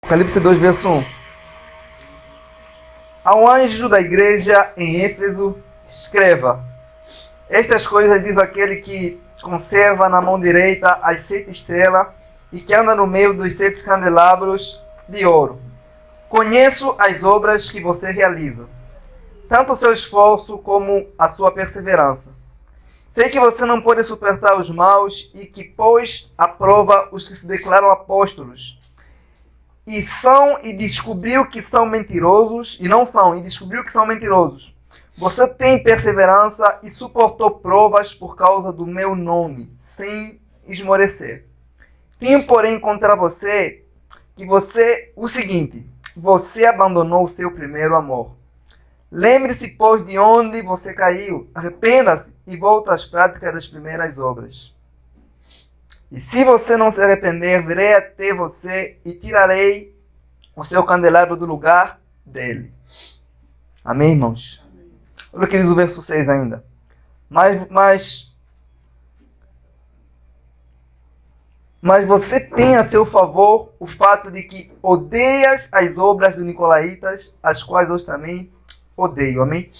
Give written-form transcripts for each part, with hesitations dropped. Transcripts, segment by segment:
Apocalipse 2, verso 1. Ao anjo da igreja em Éfeso, escreva: estas coisas diz aquele que conserva na mão direita as 7 estrelas e que anda no meio dos 7 candelabros de ouro. Conheço as obras que você realiza, tanto o seu esforço como a sua perseverança. Sei que você não pode suportar os maus e que pôs à prova os que se declaram apóstolos. E descobriu que são mentirosos, e não são, e descobriu que são mentirosos. Você tem perseverança e suportou provas por causa do meu nome, sem esmorecer. Tenho, porém, contra você o seguinte: você abandonou o seu primeiro amor. Lembre-se, pois, de onde você caiu, arrependa-se e volte às práticas das primeiras obras. E se você não se arrepender, virei até você e tirarei o seu candelabro do lugar dele. Amém, irmãos? Olha o que diz o verso 6 ainda. Mas você tem a seu favor o fato de que odeias as obras dos nicolaítas, as quais hoje também odeio. Amém?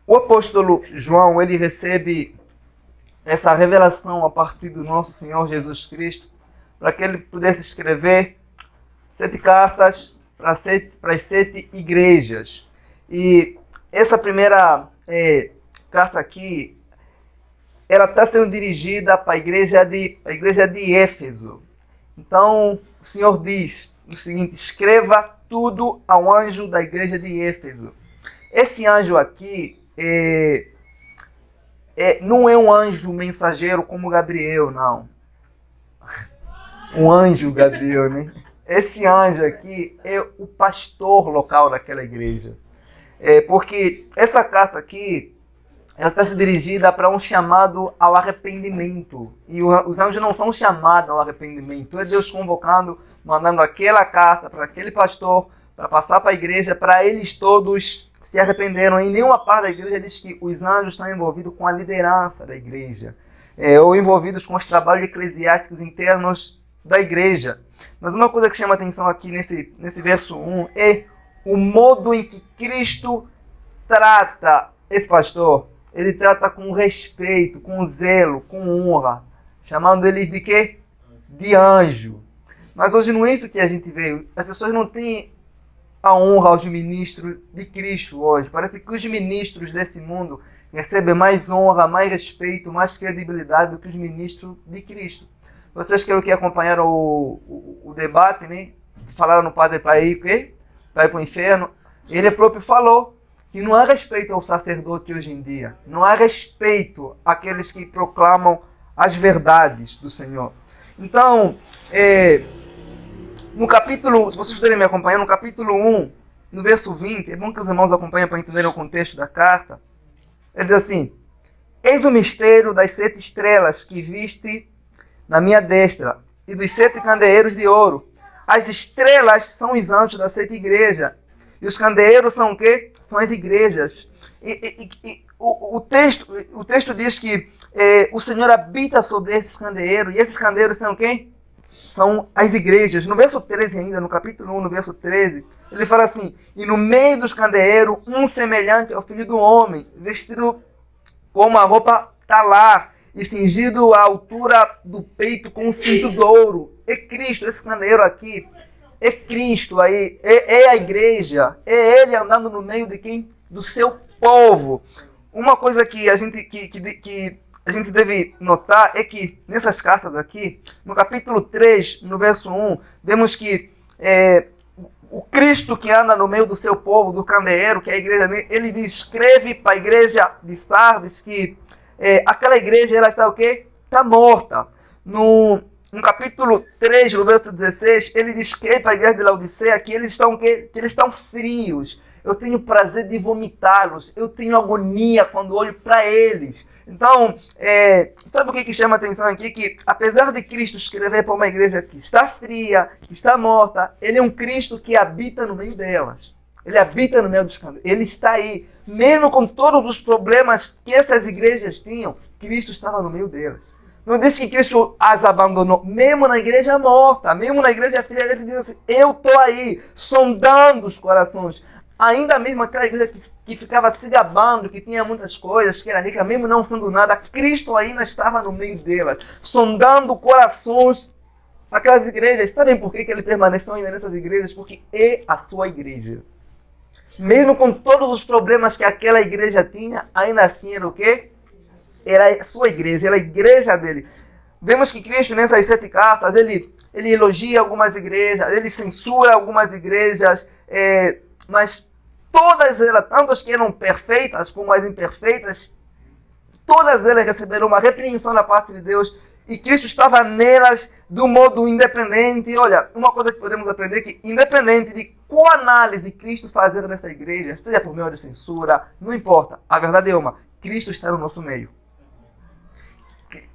O apóstolo João, ele recebe essa revelação a partir do nosso Senhor Jesus Cristo, para que ele pudesse escrever 7 cartas para as 7 igrejas. E essa primeira carta aqui, ela está sendo dirigida para a igreja de Éfeso. Então, o Senhor diz o seguinte: escreva tudo ao anjo da igreja de Éfeso. Esse anjo aqui não é um anjo mensageiro como Gabriel, não. Um anjo Gabriel, né? Esse anjo aqui é o pastor local daquela igreja. Porque essa carta aqui, ela está se dirigida para um chamado ao arrependimento. E os anjos não são chamados ao arrependimento. É Deus convocando, mandando aquela carta para aquele pastor, para passar para a igreja, para eles todos se arrependeram. Em nenhuma parte da igreja diz que os anjos estão envolvidos com a liderança da igreja, ou envolvidos com os trabalhos eclesiásticos internos da igreja. Mas uma coisa que chama atenção aqui nesse verso 1 é o modo em que Cristo trata esse pastor. Ele trata com respeito, com zelo, com honra, chamando eles de quê? De anjo. Mas hoje não é isso que a gente vê. As pessoas não têm a honra aos ministros de Cristo hoje. Parece que os ministros desse mundo recebem mais honra, mais respeito, mais credibilidade do que os ministros de Cristo. Vocês creio que acompanharam o debate, né? Falaram no padre para ir para o inferno. Ele próprio falou que não há respeito ao sacerdote hoje em dia. Não há respeito àqueles que proclamam as verdades do Senhor. Então, no capítulo, se vocês puderem me acompanhar, no capítulo 1, no verso 20, é bom que os irmãos acompanhem para entenderem o contexto da carta. Ele diz assim: eis o mistério das 7 estrelas que viste na minha destra e dos 7 candeeiros de ouro. As estrelas são os anjos das 7 igrejas. E os candeeiros são o quê? São as igrejas. O texto diz que o Senhor habita sobre esses candeeiros. E esses candeeiros são quem? São as igrejas. No verso 13 ainda, no capítulo 1, no verso 13, ele fala assim: e no meio dos candeeiros, um semelhante ao Filho do Homem, vestido com uma roupa talar e cingido à altura do peito com um cinto de ouro. É Cristo, esse candeeiro aqui. É Cristo aí, é a igreja, é Ele andando no meio de quem? Do seu povo. Uma coisa que a gente deve notar é que nessas cartas aqui, no capítulo 3, no verso 1, vemos que o Cristo que anda no meio do seu povo, do candeeiro, que é a igreja, ele descreve para a igreja de Sardes que aquela igreja, ela está o quê? Está morta. No capítulo 3, no verso 16, ele descreve para a igreja de Laodiceia que eles estão o quê? Que eles estão frios. Eu tenho prazer de vomitá-los. Eu tenho agonia quando olho para eles. Então, sabe o que chama a atenção aqui? Que apesar de Cristo escrever para uma igreja que está fria, que está morta, ele é um Cristo que habita no meio delas. Ele habita no meio dos cantos. Ele está aí. Mesmo com todos os problemas que essas igrejas tinham, Cristo estava no meio delas. Não diz que Cristo as abandonou. Mesmo na igreja morta, mesmo na igreja filha dele, diz assim, eu estou aí, sondando os corações. Ainda mesmo aquela igreja que ficava se gabando, que tinha muitas coisas, que era rica, mesmo não sendo nada, Cristo ainda estava no meio delas, sondando corações daquelas igrejas. Sabem por que ele permaneceu ainda nessas igrejas? Porque é a sua igreja. Mesmo com todos os problemas que aquela igreja tinha, ainda assim era o quê? Era a sua igreja, era a igreja dele. Vemos que Cristo, nessas 7 cartas, ele elogia algumas igrejas, ele censura algumas igrejas, mas todas elas, tanto as que eram perfeitas como as imperfeitas, todas elas receberam uma repreensão da parte de Deus, e Cristo estava nelas de um modo independente. Olha, uma coisa que podemos aprender é que, independente de qual análise Cristo fazer nessa igreja, seja por meio de censura, não importa. A verdade é uma, Cristo está no nosso meio.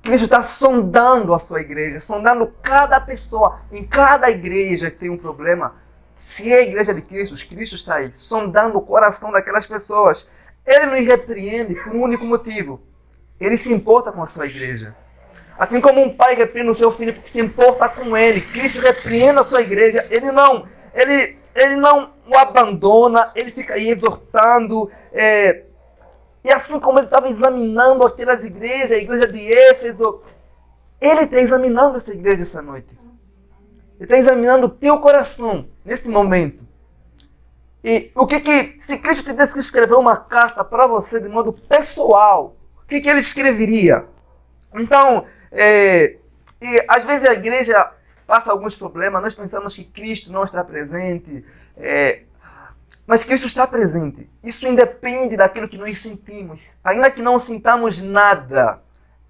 Cristo está sondando a sua igreja, sondando cada pessoa. Em cada igreja que tem um problema, se é a igreja de Cristo, Cristo está aí, sondando o coração daquelas pessoas. Ele nos repreende por um único motivo. Ele se importa com a sua igreja. Assim como um pai repreende o seu filho porque se importa com ele, Cristo repreende a sua igreja. Ele não o abandona, ele fica aí exortando. E assim como ele estava examinando aquelas igrejas, a igreja de Éfeso, ele está examinando essa igreja essa noite. Ele está examinando o teu coração nesse momento. E se Cristo tivesse que escrever uma carta para você de modo pessoal, o que ele escreveria? Então, e às vezes a igreja passa alguns problemas, nós pensamos que Cristo não está presente, mas Cristo está presente. Isso independe daquilo que nós sentimos. Ainda que não sintamos nada,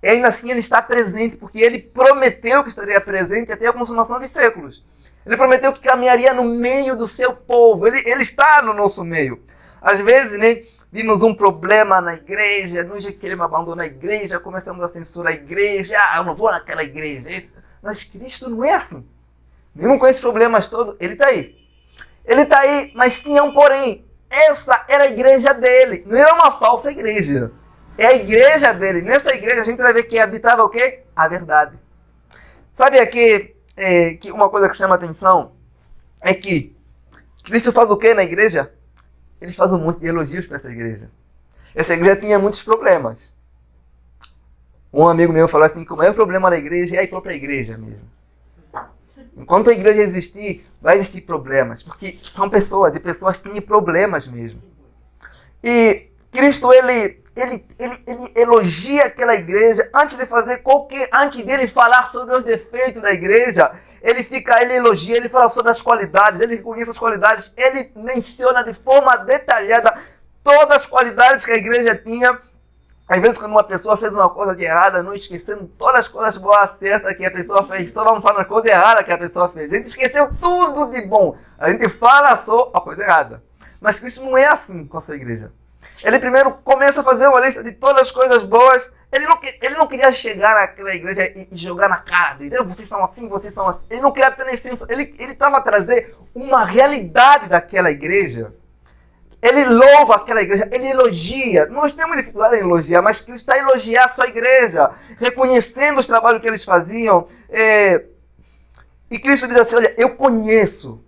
ainda assim Ele está presente, porque Ele prometeu que estaria presente até a consumação dos séculos. Ele prometeu que caminharia no meio do seu povo. Ele está no nosso meio. Às vezes, né, vimos um problema na igreja, nós já queremos abandonar a igreja, começamos a censurar a igreja, eu não vou naquela igreja. Mas Cristo não é assim. Mesmo com esses problemas todos, Ele está aí. Ele está aí, mas tinha um porém. Essa era a igreja dele. Não era uma falsa igreja. É a igreja dele. Nessa igreja a gente vai ver que habitava o quê? A verdade. Sabe aqui que uma coisa que chama atenção é que Cristo faz o quê na igreja? Ele faz um monte de elogios para essa igreja. Essa igreja tinha muitos problemas. Um amigo meu falou assim, que o maior problema da igreja é a própria igreja mesmo. Enquanto a igreja existir, vai existir problemas, porque são pessoas, e pessoas têm problemas mesmo. E Cristo, ele elogia aquela igreja, antes dele falar sobre os defeitos da igreja, ele elogia, ele fala sobre as qualidades, ele reconhece as qualidades, ele menciona de forma detalhada todas as qualidades que a igreja tinha. Às vezes, quando uma pessoa fez uma coisa de errada, não esquecendo todas as coisas boas, certas que a pessoa fez, só vamos falar na coisa errada que a pessoa fez. A gente esqueceu tudo de bom, a gente fala só a coisa errada. Mas Cristo não é assim com a sua igreja. Ele primeiro começa a fazer uma lista de todas as coisas boas. Ele não queria chegar naquela igreja e jogar na cara dele. Vocês são assim, vocês são assim. Ele não queria apenas senso. Ele estava a trazer uma realidade daquela igreja. Ele louva aquela igreja, ele elogia. Nós temos dificuldade em elogiar, mas Cristo está a elogiar a sua igreja, reconhecendo os trabalhos que eles faziam. E Cristo diz assim, olha, eu conheço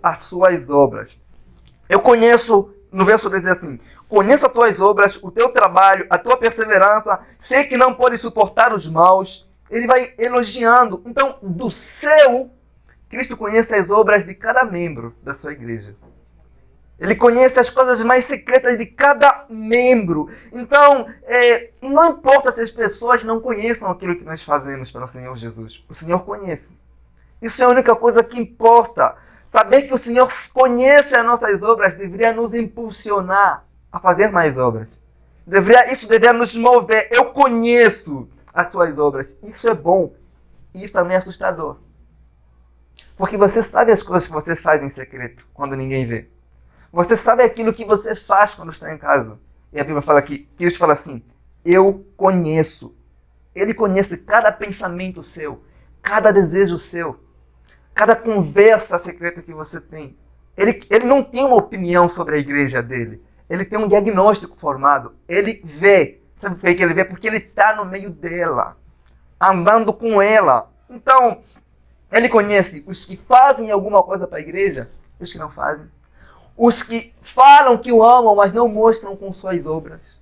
as suas obras. Eu conheço, no verso 2 diz assim, conheço as tuas obras, o teu trabalho, a tua perseverança, sei que não podes suportar os maus. Ele vai elogiando. Então, Cristo conhece as obras de cada membro da sua igreja. Ele conhece as coisas mais secretas de cada membro. Então, não importa se as pessoas não conheçam aquilo que nós fazemos para o Senhor Jesus. O Senhor conhece. Isso é a única coisa que importa. Saber que o Senhor conhece as nossas obras deveria nos impulsionar a fazer mais obras. Isso deveria nos mover. Eu conheço as suas obras. Isso é bom. E isso também é assustador. Porque você sabe as coisas que você faz em secreto, quando ninguém vê. Você sabe aquilo que você faz quando está em casa. E a Bíblia fala aqui, Cristo fala assim, eu conheço. Ele conhece cada pensamento seu, cada desejo seu, cada conversa secreta que você tem. Ele não tem uma opinião sobre a igreja dele. Ele tem um diagnóstico formado. Ele vê. Sabe por que ele vê? Porque ele está no meio dela. andando com ela. Então, ele conhece os que fazem alguma coisa para a igreja e os que não fazem. Os que falam que o amam, mas não mostram com suas obras.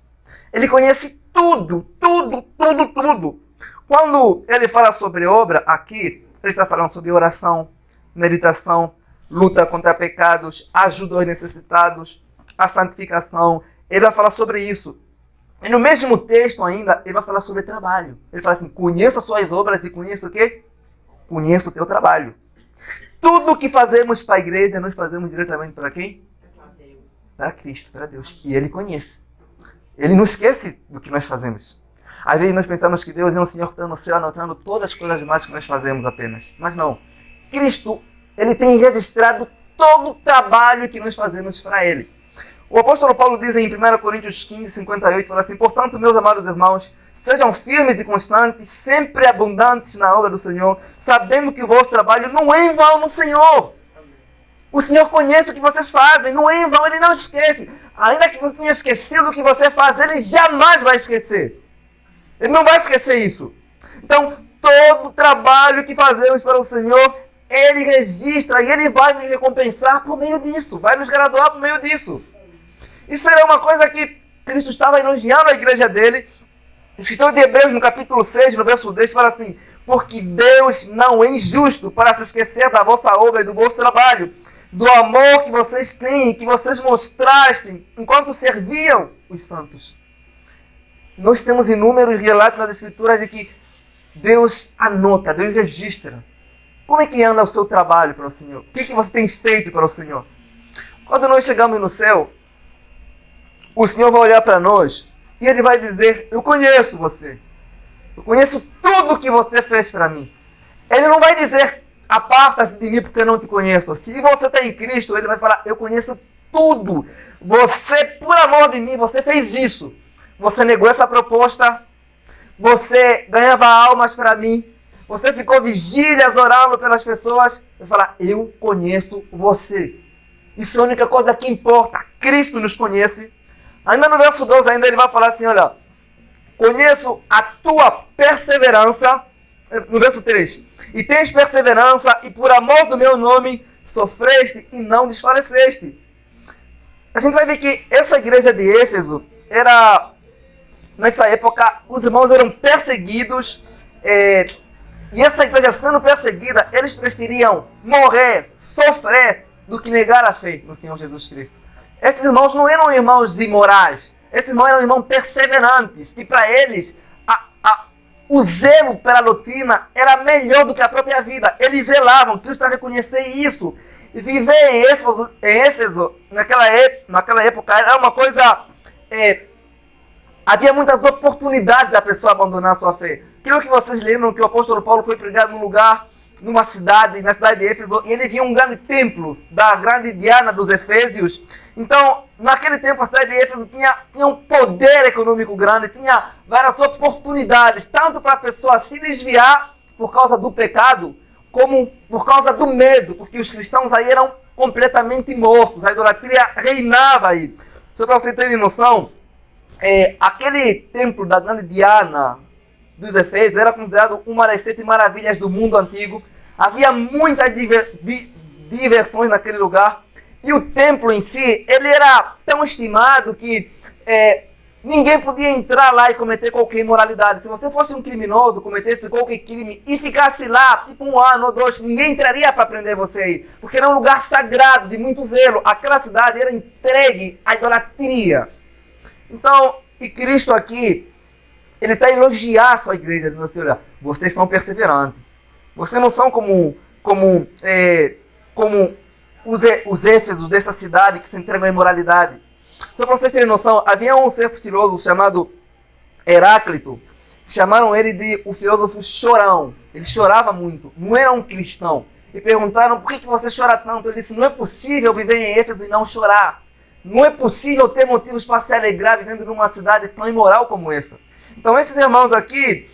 Ele conhece tudo, tudo, tudo, tudo. Quando ele fala sobre obra, aqui, ele está falando sobre oração, meditação, luta contra pecados, ajuda aos necessitados, a santificação. Ele vai falar sobre isso. E no mesmo texto ainda, ele vai falar sobre trabalho. Ele fala assim, conheça as suas obras e conheça o quê? Conheça o teu trabalho. Tudo o que fazemos para a igreja, nós fazemos diretamente para quem? Para Deus. Para Cristo, para Deus. E Ele conhece. Ele não esquece do que nós fazemos. Às vezes nós pensamos que Deus é um Senhor que está no céu anotando todas as coisas mais que nós fazemos apenas. Mas não. Cristo, Ele tem registrado todo o trabalho que nós fazemos para Ele. O apóstolo Paulo diz em 1 Coríntios 15, 58, fala assim, portanto, meus amados irmãos, sejam firmes e constantes, sempre abundantes na obra do Senhor, sabendo que o vosso trabalho não é em vão no Senhor. O Senhor conhece o que vocês fazem, não é em vão, Ele não esquece. Ainda que você tenha esquecido o que você faz, Ele jamais vai esquecer. Ele não vai esquecer isso. Então, todo o trabalho que fazemos para o Senhor, Ele registra e Ele vai nos recompensar por meio disso, vai nos graduar por meio disso. Isso era uma coisa que Cristo estava elogiando a igreja dele. O escritor de Hebreus, no capítulo 6, no verso 10, fala assim, porque Deus não é injusto para se esquecer da vossa obra e do vosso trabalho, do amor que vocês têm, que vocês mostraste enquanto serviam os santos. Nós temos inúmeros relatos nas Escrituras de que Deus anota, Deus registra. Como é que anda o seu trabalho para o Senhor? O que você tem feito para o Senhor? Quando nós chegamos no céu, o Senhor vai olhar para nós e Ele vai dizer, eu conheço você. Eu conheço tudo que você fez para mim. Ele não vai dizer, aparta-se de mim porque eu não te conheço. Se você está em Cristo, Ele vai falar, eu conheço tudo. Você, por amor de mim, você fez isso. Você negou essa proposta. Você ganhava almas para mim. Você ficou vigílias orando pelas pessoas. Ele vai falar, eu conheço você. Isso é a única coisa que importa. Cristo nos conhece. Ainda no verso 12, ainda ele vai falar assim, olha, conheço a tua perseverança, no verso 3, e tens perseverança, e por amor do meu nome sofreste e não desfaleceste. A gente vai ver que essa igreja de Éfeso era, nessa época, os irmãos eram perseguidos, e essa igreja sendo perseguida, eles preferiam morrer, sofrer, do que negar a fé no Senhor Jesus Cristo. Esses irmãos não eram irmãos imorais. Esses irmãos eram irmãos perseverantes. E para eles, o zelo pela doutrina era melhor do que a própria vida. Eles zelavam. Cristo está a reconhecer isso. E viver em Éfeso naquela época, era uma coisa... havia muitas oportunidades da pessoa abandonar a sua fé. Aquilo que vocês lembram que o apóstolo Paulo foi pregado num lugar, numa cidade, na cidade de Éfeso, e ele viu um grande templo da grande Diana dos Efésios. Então, naquele tempo, a cidade de Éfeso tinha um poder econômico grande, tinha várias oportunidades, tanto para a pessoa se desviar por causa do pecado, como por causa do medo, porque os cristãos aí eram completamente mortos, a idolatria reinava aí. Só para vocês terem noção, aquele templo da grande Diana dos Efésios era considerado uma das 7 maravilhas do mundo antigo. Havia muitas diversões naquele lugar. E o templo em si, ele era tão estimado que ninguém podia entrar lá e cometer qualquer imoralidade. Se você fosse um criminoso, cometesse qualquer crime e ficasse lá, tipo 1 ano ou 2, ninguém entraria para prender você aí. Porque era um lugar sagrado, de muito zelo. Aquela cidade era entregue à idolatria. Então, e Cristo aqui, Ele está a elogiar a sua igreja, dizendo assim, olha, vocês são perseverantes. Vocês não são como os éfesos dessa cidade que se entregam à imoralidade. Só para vocês terem noção, havia um certo filósofo chamado Heráclito, chamaram ele de o filósofo chorão. Ele chorava muito, não era um cristão. E perguntaram, por que você chora tanto? Ele disse, não é possível viver em Éfeso e não chorar. Não é possível ter motivos para se alegrar vivendo numa cidade tão imoral como essa. Então esses irmãos aqui,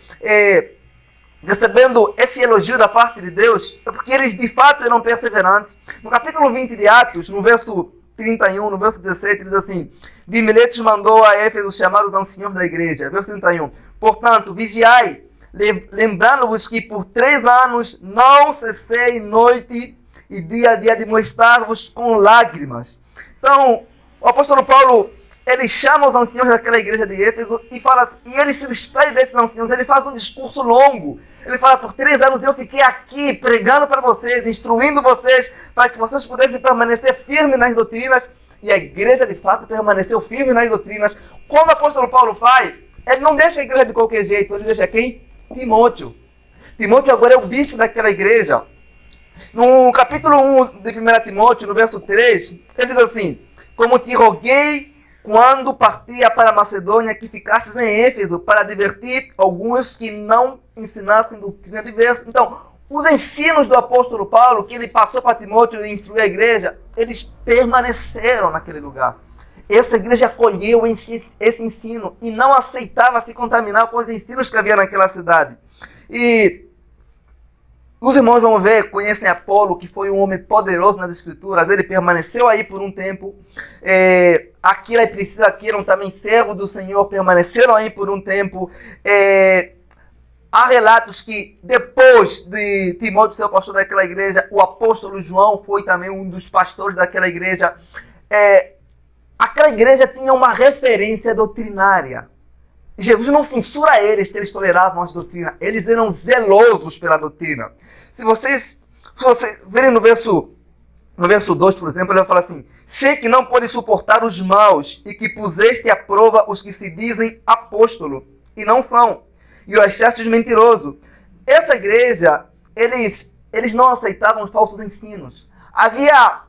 recebendo esse elogio da parte de Deus, é porque eles de fato eram perseverantes. No capítulo 20 de Atos, no verso 31, no verso 17, diz assim, Miletos mandou a Éfeso chamar os anciãos da igreja. Verso 31, portanto, vigiai, lembrando-vos que por 3 anos não cessei noite e dia a dia de mostrar-vos com lágrimas. Então, o apóstolo Paulo, ele chama os anciãos daquela igreja de Éfeso e ele se despede desses anciãos, ele faz um discurso longo. Ele fala, por 3 anos eu fiquei aqui pregando para vocês, instruindo vocês, para que vocês pudessem permanecer firmes nas doutrinas. E a igreja, de fato, permaneceu firme nas doutrinas. Como o apóstolo Paulo faz, ele não deixa a igreja de qualquer jeito, ele deixa quem? Timóteo. Timóteo agora é o bispo daquela igreja. No capítulo 1 de 1 Timóteo, no verso 3, ele diz assim: como te roguei quando partia para a Macedônia, que ficasses em Éfeso, para divertir alguns que não ensinassem doutrina diversa. Então, os ensinos do apóstolo Paulo, que ele passou para Timóteo e instruiu a igreja, eles permaneceram naquele lugar. Essa igreja acolheu esse ensino e não aceitava se contaminar com os ensinos que havia naquela cidade. E os irmãos vão ver, conhecem Apolo, que foi um homem poderoso nas escrituras. Ele permaneceu aí por um tempo. Aquila e Priscila, que eram também servos do Senhor, permaneceram aí por um tempo. Há relatos que depois de Timóteo ser o pastor daquela igreja, o apóstolo João foi também um dos pastores daquela igreja. Aquela igreja tinha uma referência doutrinária. Jesus não censura eles, que eles toleravam as doutrinas. Eles eram zelosos pela doutrina. Se vocês verem no verso 2, por exemplo, ele vai falar assim: sei que não pode suportar os maus e que puseste à prova os que se dizem apóstolo e não são, e o achastes mentiroso. Essa igreja, eles não aceitavam os falsos ensinos. Havia,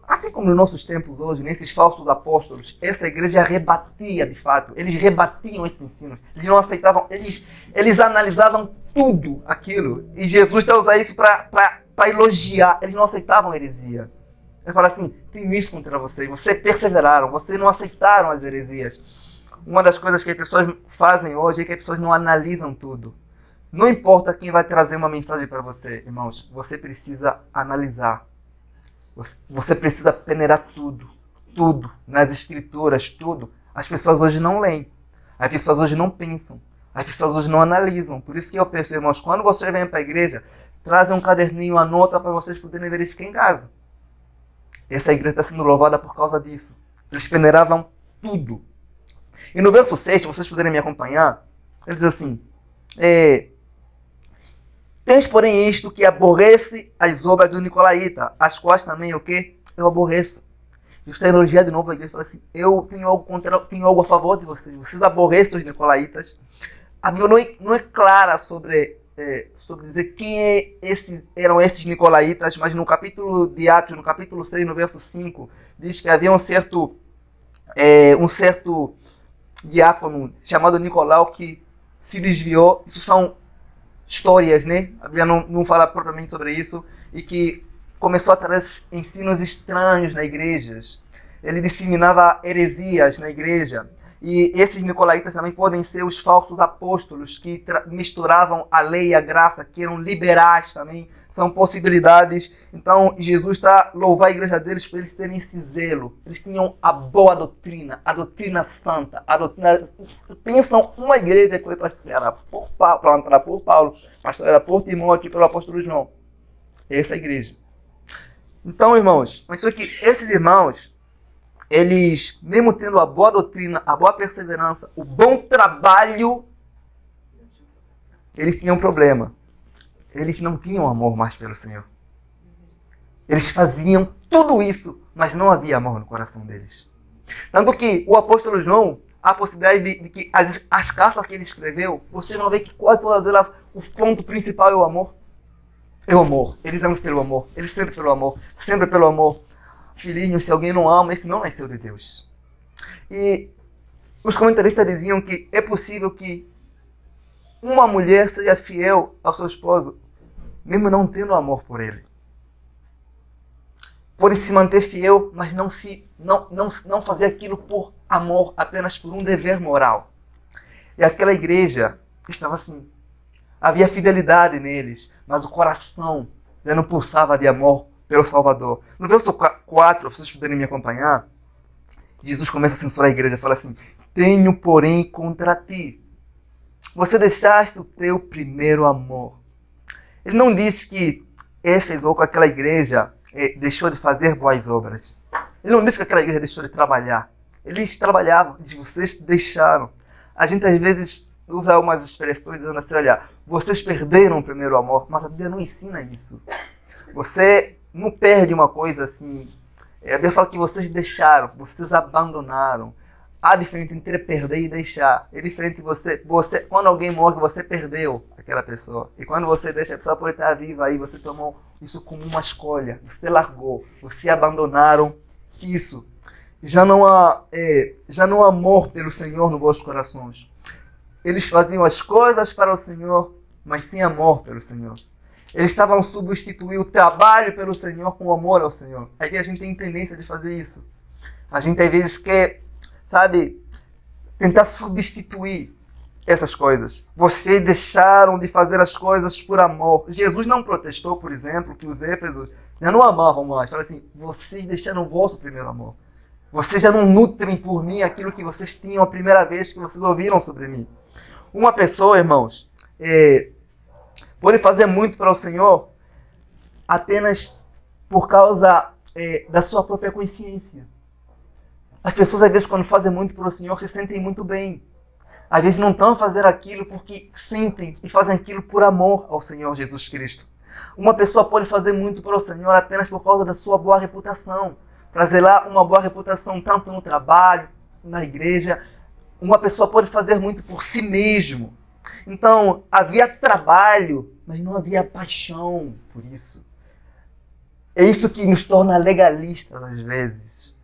assim como nos nossos tempos hoje, nesses falsos apóstolos, essa igreja rebatia de fato. Eles rebatiam esses ensinos. Eles não aceitavam, eles analisavam tudo aquilo. E Jesus está usando isso para elogiar. Eles não aceitavam heresia. Ele fala assim: tenho isso contra vocês. Vocês perseveraram, vocês não aceitaram as heresias. Uma das coisas que as pessoas fazem hoje é que as pessoas não analisam tudo. Não importa quem vai trazer uma mensagem para você, irmãos, você precisa analisar. Você precisa peneirar tudo, nas escrituras, tudo. As pessoas hoje não leem, as pessoas hoje não pensam, as pessoas hoje não analisam. Por isso que eu penso, irmãos, quando vocês vêm para a igreja, trazem um caderninho, anota para vocês poderem verificar em casa. Essa igreja está sendo louvada por causa disso. Eles peneiravam tudo. E no verso 6, se vocês puderem me acompanhar, ele diz assim: tens, porém, isto que aborrece as obras do Nicolaíta, as quais também o quê? Eu aborreço. Jesus está elogiando de novo a igreja e fala assim: eu tenho algo a favor de vocês. Vocês aborrecem os Nicolaitas. A Bíblia não é clara sobre dizer quem eram esses Nicolaitas, mas no capítulo de Atos, no capítulo 6, no verso 5, diz que havia um certo diácono chamado Nicolau que se desviou. Isso são histórias, né? A Bíblia não fala propriamente sobre isso, e que começou a trazer ensinos estranhos na igreja. Ele disseminava heresias na igreja. E esses nicolaítas também podem ser os falsos apóstolos que misturavam a lei e a graça, que eram liberais também. São possibilidades. Então Jesus está louvando a igreja deles por eles terem esse zelo. Eles tinham a boa doutrina, a doutrina santa, a doutrina. Pensam uma igreja que foi pastoreada por Paulo, pastoreada por Timóteo e pelo apóstolo João. Essa é a igreja. Então, irmãos, mas só que esses irmãos, eles, mesmo tendo a boa doutrina, a boa perseverança, o bom trabalho, eles tinham um problema. Eles não tinham amor mais pelo Senhor. Eles faziam tudo isso, mas não havia amor no coração deles. Tanto que o apóstolo João, a possibilidade de que as cartas que ele escreveu, vocês vão ver que quase todas elas, o ponto principal é o amor. É o amor. Eles amam pelo amor. Eles sempre pelo amor. Sempre pelo amor. Filhinho, se alguém não ama, esse não nasceu de Deus. E os comentaristas diziam que é possível que uma mulher seja fiel ao seu esposo, mesmo não tendo amor por ele. Pode se manter fiel, mas não fazer aquilo por amor, apenas por um dever moral. E aquela igreja estava assim. Havia fidelidade neles, mas o coração já não pulsava de amor pelo Salvador. No verso 4, vocês puderem me acompanhar, Jesus começa a censurar a igreja, fala assim: tenho, porém, contra ti. Você deixaste o teu primeiro amor. Ele não diz que Éfeso, ou com aquela igreja, deixou de fazer boas obras. Ele não diz que aquela igreja deixou de trabalhar. Eles trabalhavam, diz, vocês deixaram. A gente às vezes usa algumas expressões dizendo assim, olha, vocês perderam o primeiro amor, mas a Bíblia não ensina isso. Você não perde uma coisa assim. A Bíblia fala que vocês deixaram, vocês abandonaram. Há diferença entre perder e deixar. É diferente você, quando alguém morre, você perdeu aquela pessoa. E quando você deixa, a pessoa pode estar viva aí, você tomou isso como uma escolha. Você largou, você abandonaram isso. Já não há amor pelo Senhor nos vossos corações. Eles faziam as coisas para o Senhor, mas sem amor pelo Senhor. Eles estavam substituindo o trabalho pelo Senhor com o amor ao Senhor. Aí a gente tem tendência de fazer isso. A gente às vezes quer, sabe, tentar substituir essas coisas. Vocês deixaram de fazer as coisas por amor. Jesus não protestou, por exemplo, que os éfesos já não amavam mais. Fala assim, vocês deixaram o vosso primeiro amor. Vocês já não nutrem por mim aquilo que vocês tinham a primeira vez que vocês ouviram sobre mim. Uma pessoa, irmãos, pode fazer muito para o Senhor apenas por causa da sua própria consciência. As pessoas, às vezes, quando fazem muito para o Senhor, se sentem muito bem. Às vezes não estão a fazer aquilo porque sentem e fazem aquilo por amor ao Senhor Jesus Cristo. Uma pessoa pode fazer muito para o Senhor apenas por causa da sua boa reputação. Para zelar uma boa reputação tanto no trabalho, na igreja. Uma pessoa pode fazer muito por si mesmo. Então, havia trabalho, mas não havia paixão por isso. É isso que nos torna legalistas às vezes.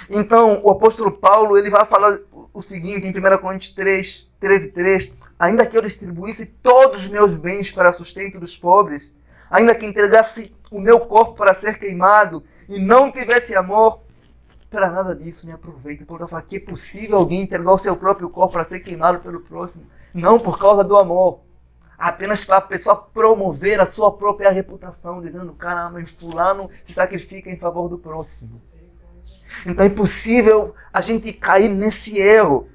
Então, o apóstolo Paulo ele vai falar o seguinte em 1 Coríntios 3, 13:3. Ainda que eu distribuísse todos os meus bens para sustento dos pobres, ainda que entregasse o meu corpo para ser queimado e não tivesse amor, para nada disso me aproveita. Paulo está falando que é possível alguém entregar o seu próprio corpo para ser queimado pelo próximo. Não por causa do amor. Apenas para a pessoa promover a sua própria reputação, dizendo, caramba, fulano se sacrifica em favor do próximo. Então é impossível a gente cair nesse erro.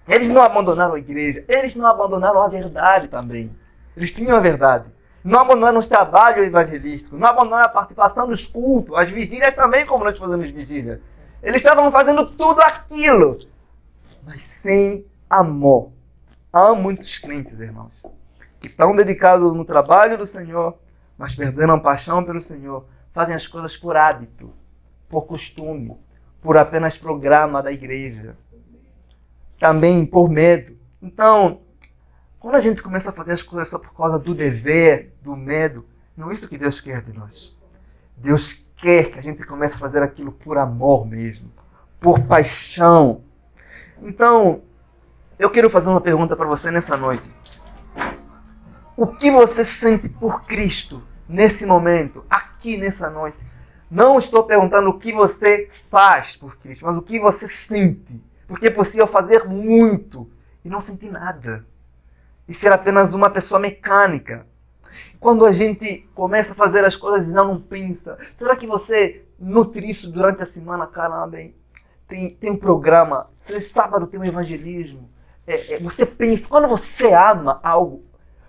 Eles não abandonaram a igreja, eles não abandonaram a verdade também. Eles tinham a verdade. Não abandonaram o trabalho evangelístico, não abandonaram a participação dos cultos, as vigílias também, como nós fazemos vigília. Eles estavam fazendo tudo aquilo, mas sem amor. Há muitos crentes, irmãos, que estão dedicados no trabalho do Senhor, mas perderam a paixão pelo Senhor, fazem as coisas por hábito, por costume, por apenas programa da igreja, também por medo. Então, quando a gente começa a fazer as coisas só por causa do dever, do medo, não é isso que Deus quer de nós. Deus quer que a gente comece a fazer aquilo por amor mesmo, por paixão. Então, eu quero fazer uma pergunta para você nessa noite. O que você sente por Cristo nesse momento, aqui nessa noite? Não estou perguntando o que você faz por Cristo, mas o que você sente. Porque é possível fazer muito e não sentir nada. E ser apenas uma pessoa mecânica. Quando a gente começa a fazer as coisas e não pensa, será que você nutre isso durante a semana? Caramba, tem um programa, sábado tem um evangelismo. Você pensa, quando você ama algo,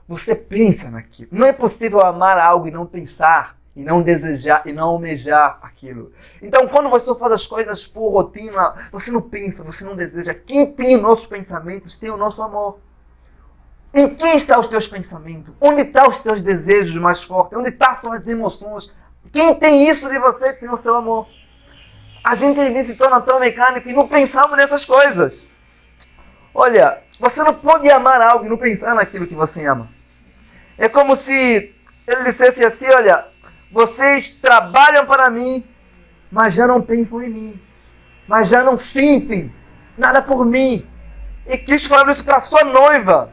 você pensa naquilo. Não é possível amar algo e não pensar, e não desejar, e não almejar aquilo. Então, quando você faz as coisas por rotina, você não pensa, você não deseja. Quem tem os nossos pensamentos tem o nosso amor. Em quem estão os teus pensamentos? Onde estão os teus desejos mais fortes? Onde estão as tuas emoções? Quem tem isso de você tem o seu amor. A gente às vezes se torna tão mecânico e não pensamos nessas coisas. Olha, você não pode amar algo e não pensar naquilo que você ama. É como se ele dissesse assim, olha, vocês trabalham para mim, mas já não pensam em mim. Mas já não sentem nada por mim. E Cristo falando isso para a sua noiva.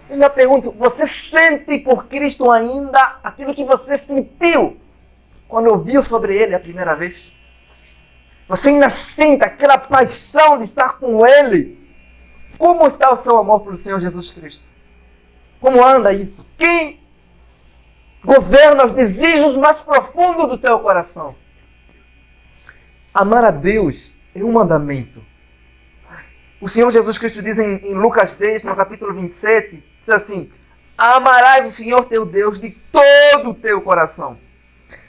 Ele ainda pergunta, você sente por Cristo ainda aquilo que você sentiu quando ouviu sobre Ele a primeira vez? Você ainda sente aquela paixão de estar com Ele? Como está o seu amor pelo Senhor Jesus Cristo? Como anda isso? Quem governa os desejos mais profundos do teu coração? Amar a Deus é um mandamento. O Senhor Jesus Cristo diz em Lucas 10, no capítulo 27, Diz assim: amarás o Senhor teu Deus de todo o teu coração,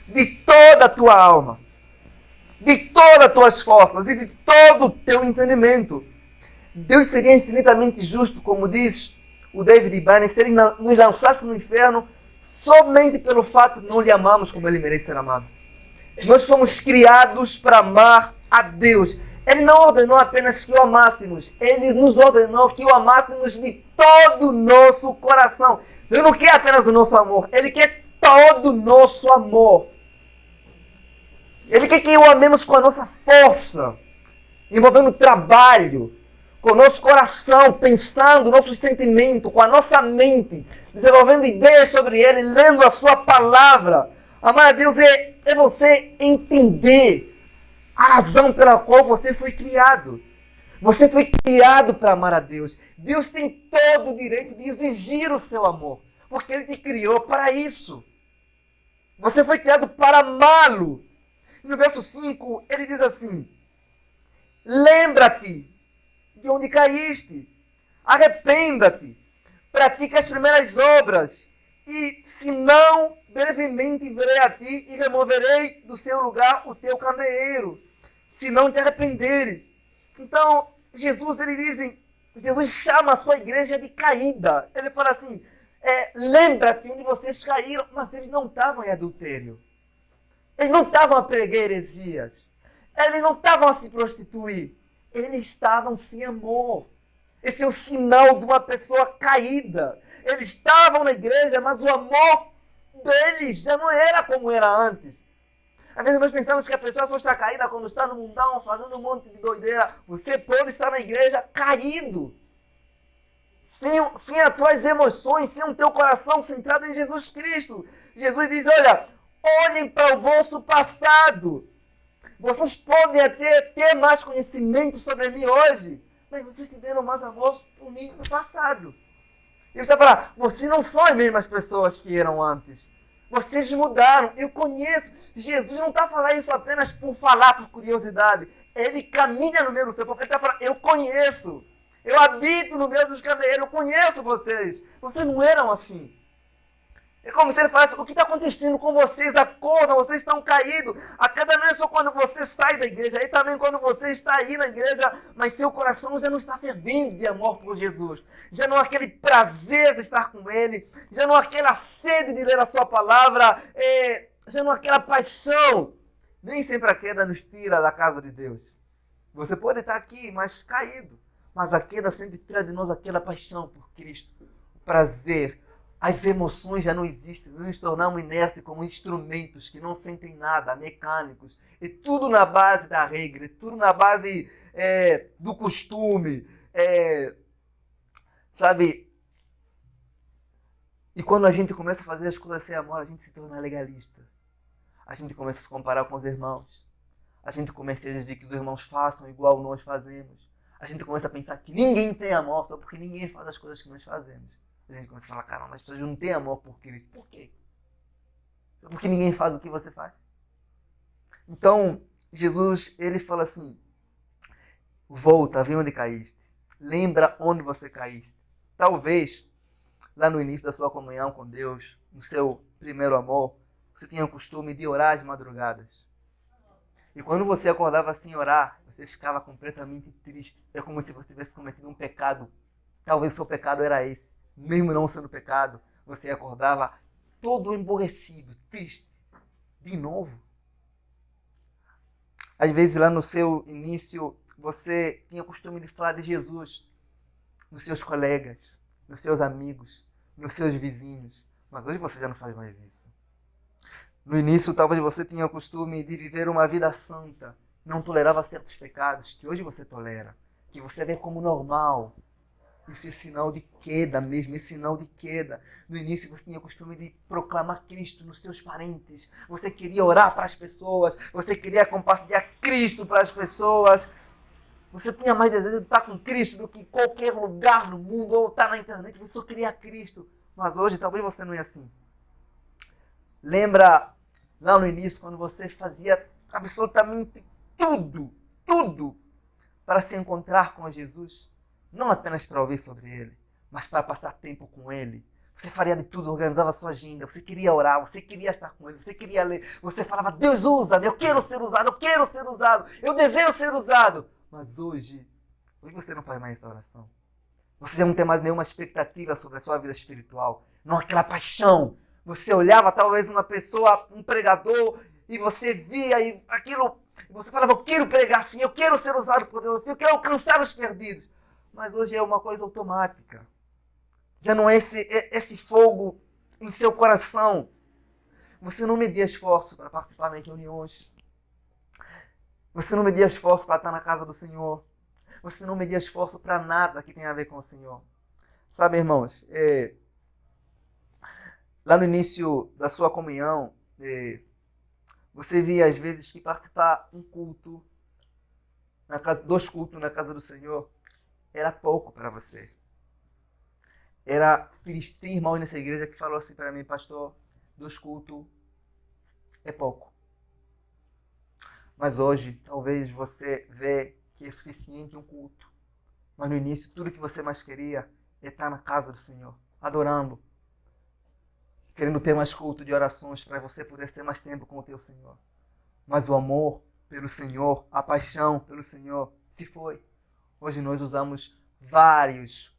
de toda a tua alma, de todas as tuas forças e de todo o teu entendimento. Deus seria infinitamente justo, como diz o David Barney, se ele nos lançasse no inferno somente pelo fato de não lhe amamos como ele merece ser amado. Nós fomos criados para amar a Deus. Ele não ordenou apenas que o amássemos, ele nos ordenou que o amássemos de todo o nosso coração. Ele não quer apenas o nosso amor, ele quer todo o nosso amor. Ele quer que o amemos com a nossa força, envolvendo o trabalho, com o nosso coração, pensando nossos sentimentos, com a nossa mente, desenvolvendo ideias sobre Ele, lendo a Sua palavra. Amar a Deus é você entender a razão pela qual você foi criado. Você foi criado para amar a Deus. Deus tem todo o direito de exigir o seu amor, porque Ele te criou para isso. Você foi criado para amá-lo. No verso 5, ele diz assim: lembra-te de onde caíste, arrependa-te, pratica as primeiras obras, e se não, brevemente virei a ti e removerei do seu lugar o teu candeeiro, se não te arrependeres. Então, Jesus chama a sua igreja de caída. Ele fala assim: lembra-te onde vocês caíram, mas eles não estavam em adultério. Eles não estavam a pregar heresias. Eles não estavam a se prostituir. Eles estavam sem amor. Esse é o sinal de uma pessoa caída. Eles estavam na igreja, mas o amor deles já não era como era antes. Às vezes nós pensamos que a pessoa só está caída quando está no mundão, fazendo um monte de doideira. Você pode estar na igreja caído. Sem as tuas emoções, sem o teu coração centrado em Jesus Cristo. Jesus diz: olha, olhem para o vosso passado. Vocês podem até ter mais conhecimento sobre mim hoje, mas vocês tiveram mais amor por mim no passado. Ele está falando: vocês não são as mesmas pessoas que eram antes. Vocês mudaram. Eu conheço. Jesus não está falando isso apenas por falar, por curiosidade. Ele caminha no meio do seu povo. Ele está falando: eu conheço. Eu habito no meio dos candeeiros. Eu conheço vocês. Vocês não eram assim. É como se ele falasse: o que está acontecendo com vocês? Acordam, vocês estão caídos. A queda não é só quando você sai da igreja, aí também quando você está aí na igreja, mas seu coração já não está fervendo de amor por Jesus. Já não há aquele prazer de estar com Ele, já não há aquela sede de ler a sua palavra, já não há aquela paixão. Nem sempre a queda nos tira da casa de Deus. Você pode estar aqui, mas caído. Mas a queda sempre tira de nós aquela paixão por Cristo, o prazer. As emoções já não existem, nós nos tornamos inércios como instrumentos que não sentem nada, mecânicos. É tudo na base da regra, é tudo na base do costume, sabe? E quando a gente começa a fazer as coisas sem amor, a gente se torna legalista. A gente começa a se comparar com os irmãos. A gente começa a exigir que os irmãos façam igual nós fazemos. A gente começa a pensar que ninguém tem amor só porque ninguém faz as coisas que nós fazemos. A gente começa a falar: caramba, as pessoas não têm amor por Cristo. Por quê? Porque ninguém faz o que você faz. Então, Jesus, ele fala assim: volta, vem onde caíste. Lembra onde você caíste. Talvez, lá no início da sua comunhão com Deus, no seu primeiro amor, você tinha o costume de orar às madrugadas. E quando você acordava assim orar, você ficava completamente triste. É como se você tivesse cometido um pecado. Talvez o seu pecado era esse. Mesmo não sendo pecado, você acordava todo emborrecido, triste, de novo. Às vezes lá no seu início, você tinha o costume de falar de Jesus nos seus colegas, nos seus amigos, nos seus vizinhos. Mas hoje você já não faz mais isso. No início, talvez você tinha o costume de viver uma vida santa, não tolerava certos pecados que hoje você tolera, que você vê como normal. Isso é sinal de queda mesmo, é sinal de queda. No início você tinha o costume de proclamar Cristo nos seus parentes. Você queria orar para as pessoas, você queria compartilhar Cristo para as pessoas. Você tinha mais desejo de estar com Cristo do que em qualquer lugar no mundo, ou estar na internet, você só queria Cristo. Mas hoje talvez você não é assim. Lembra lá no início, quando você fazia absolutamente tudo para se encontrar com Jesus? Não apenas para ouvir sobre Ele, mas para passar tempo com Ele. Você faria de tudo, organizava a sua agenda, você queria orar, você queria estar com Ele, você queria ler, você falava, Deus usa-me, eu quero ser usado, eu quero ser usado, eu desejo ser usado. Mas hoje você não faz mais essa oração. Você já não tem mais nenhuma expectativa sobre a sua vida espiritual. Não aquela paixão. Você olhava talvez uma pessoa, um pregador, e você via e aquilo, você falava, eu quero pregar assim, eu quero ser usado por Deus assim, eu quero alcançar os perdidos. Mas hoje é uma coisa automática. Já não é esse fogo em seu coração. Você não media esforço para participar das reuniões. Você não media esforço para estar na casa do Senhor. Você não media esforço para nada que tenha a ver com o Senhor. Sabe, irmãos, lá no início da sua comunhão, você via às vezes que participar um culto, dois cultos na casa do Senhor, era pouco para você. Tem irmãos nessa igreja que falou assim para mim, pastor, 2 cultos é pouco. Mas hoje, talvez você vê que é suficiente um culto. Mas no início, tudo que você mais queria é estar na casa do Senhor, adorando, querendo ter mais culto de orações para você poder ter mais tempo com o teu Senhor. Mas o amor pelo Senhor, a paixão pelo Senhor, se foi. Hoje nós usamos vários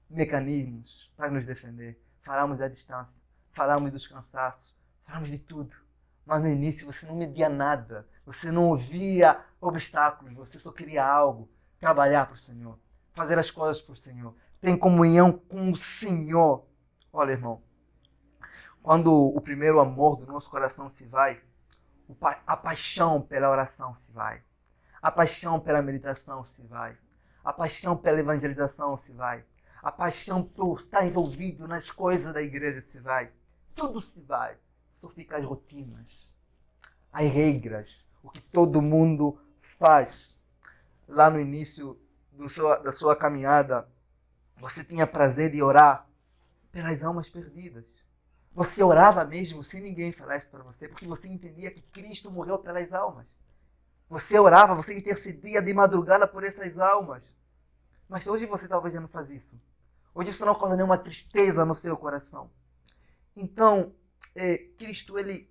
mecanismos para nos defender. Falamos da distância, falamos dos cansaços, falamos de tudo. Mas no início você não media nada, você não ouvia obstáculos, você só queria algo, trabalhar para o Senhor, fazer as coisas para o Senhor, ter comunhão com o Senhor. Olha, irmão, quando o primeiro amor do nosso coração se vai, a paixão pela oração se vai, a paixão pela meditação se vai, a paixão pela evangelização se vai, a paixão por estar envolvido nas coisas da igreja se vai. Tudo se vai. Só fica as rotinas, as regras, o que todo mundo faz. Lá no início da sua caminhada, você tinha prazer de orar pelas almas perdidas. Você orava mesmo sem ninguém falar isso para você, porque você entendia que Cristo morreu pelas almas. Você orava, você intercedia de madrugada por essas almas. Mas hoje você talvez já não faz isso. Hoje isso não causa nenhuma tristeza no seu coração. Então, Cristo, ele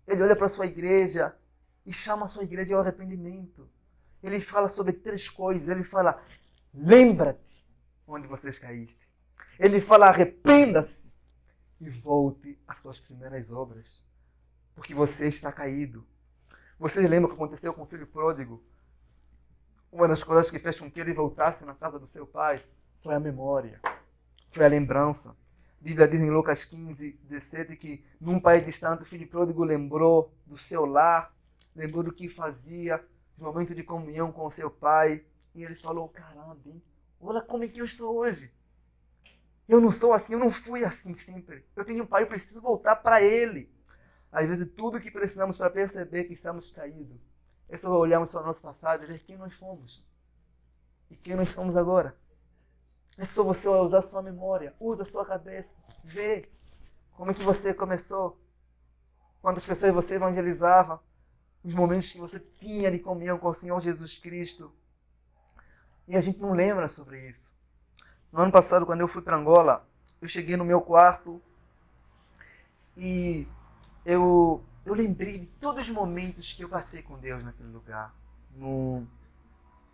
olha para a sua igreja e chama a sua igreja ao arrependimento. Ele fala sobre 3 coisas. Ele fala, lembra-te onde vocês caíste. Ele fala, arrependa-se e volte às suas primeiras obras. Porque você está caído. Vocês lembram o que aconteceu com o filho pródigo? Uma das coisas que fez com que ele voltasse na casa do seu pai foi a memória, foi a lembrança. A Bíblia diz em Lucas 15, 17 que num país distante o filho pródigo lembrou do seu lar, lembrou do que fazia, do momento de comunhão com o seu pai. E ele falou, caramba, hein? Olha como é que eu estou hoje. Eu não sou assim, eu não fui assim sempre. Eu tenho um pai, eu preciso voltar para ele. Às vezes tudo que precisamos para perceber que estamos caídos é só olharmos para o nosso passado e ver quem nós fomos. E quem nós somos agora. É só você usar a sua memória, usa a sua cabeça, vê como é que você começou, quantas pessoas você evangelizava, os momentos que você tinha de comunhão com o Senhor Jesus Cristo. E a gente não lembra sobre isso. No ano passado, quando eu fui para Angola, eu cheguei no meu quarto e eu lembrei de todos os momentos que eu passei com Deus naquele lugar.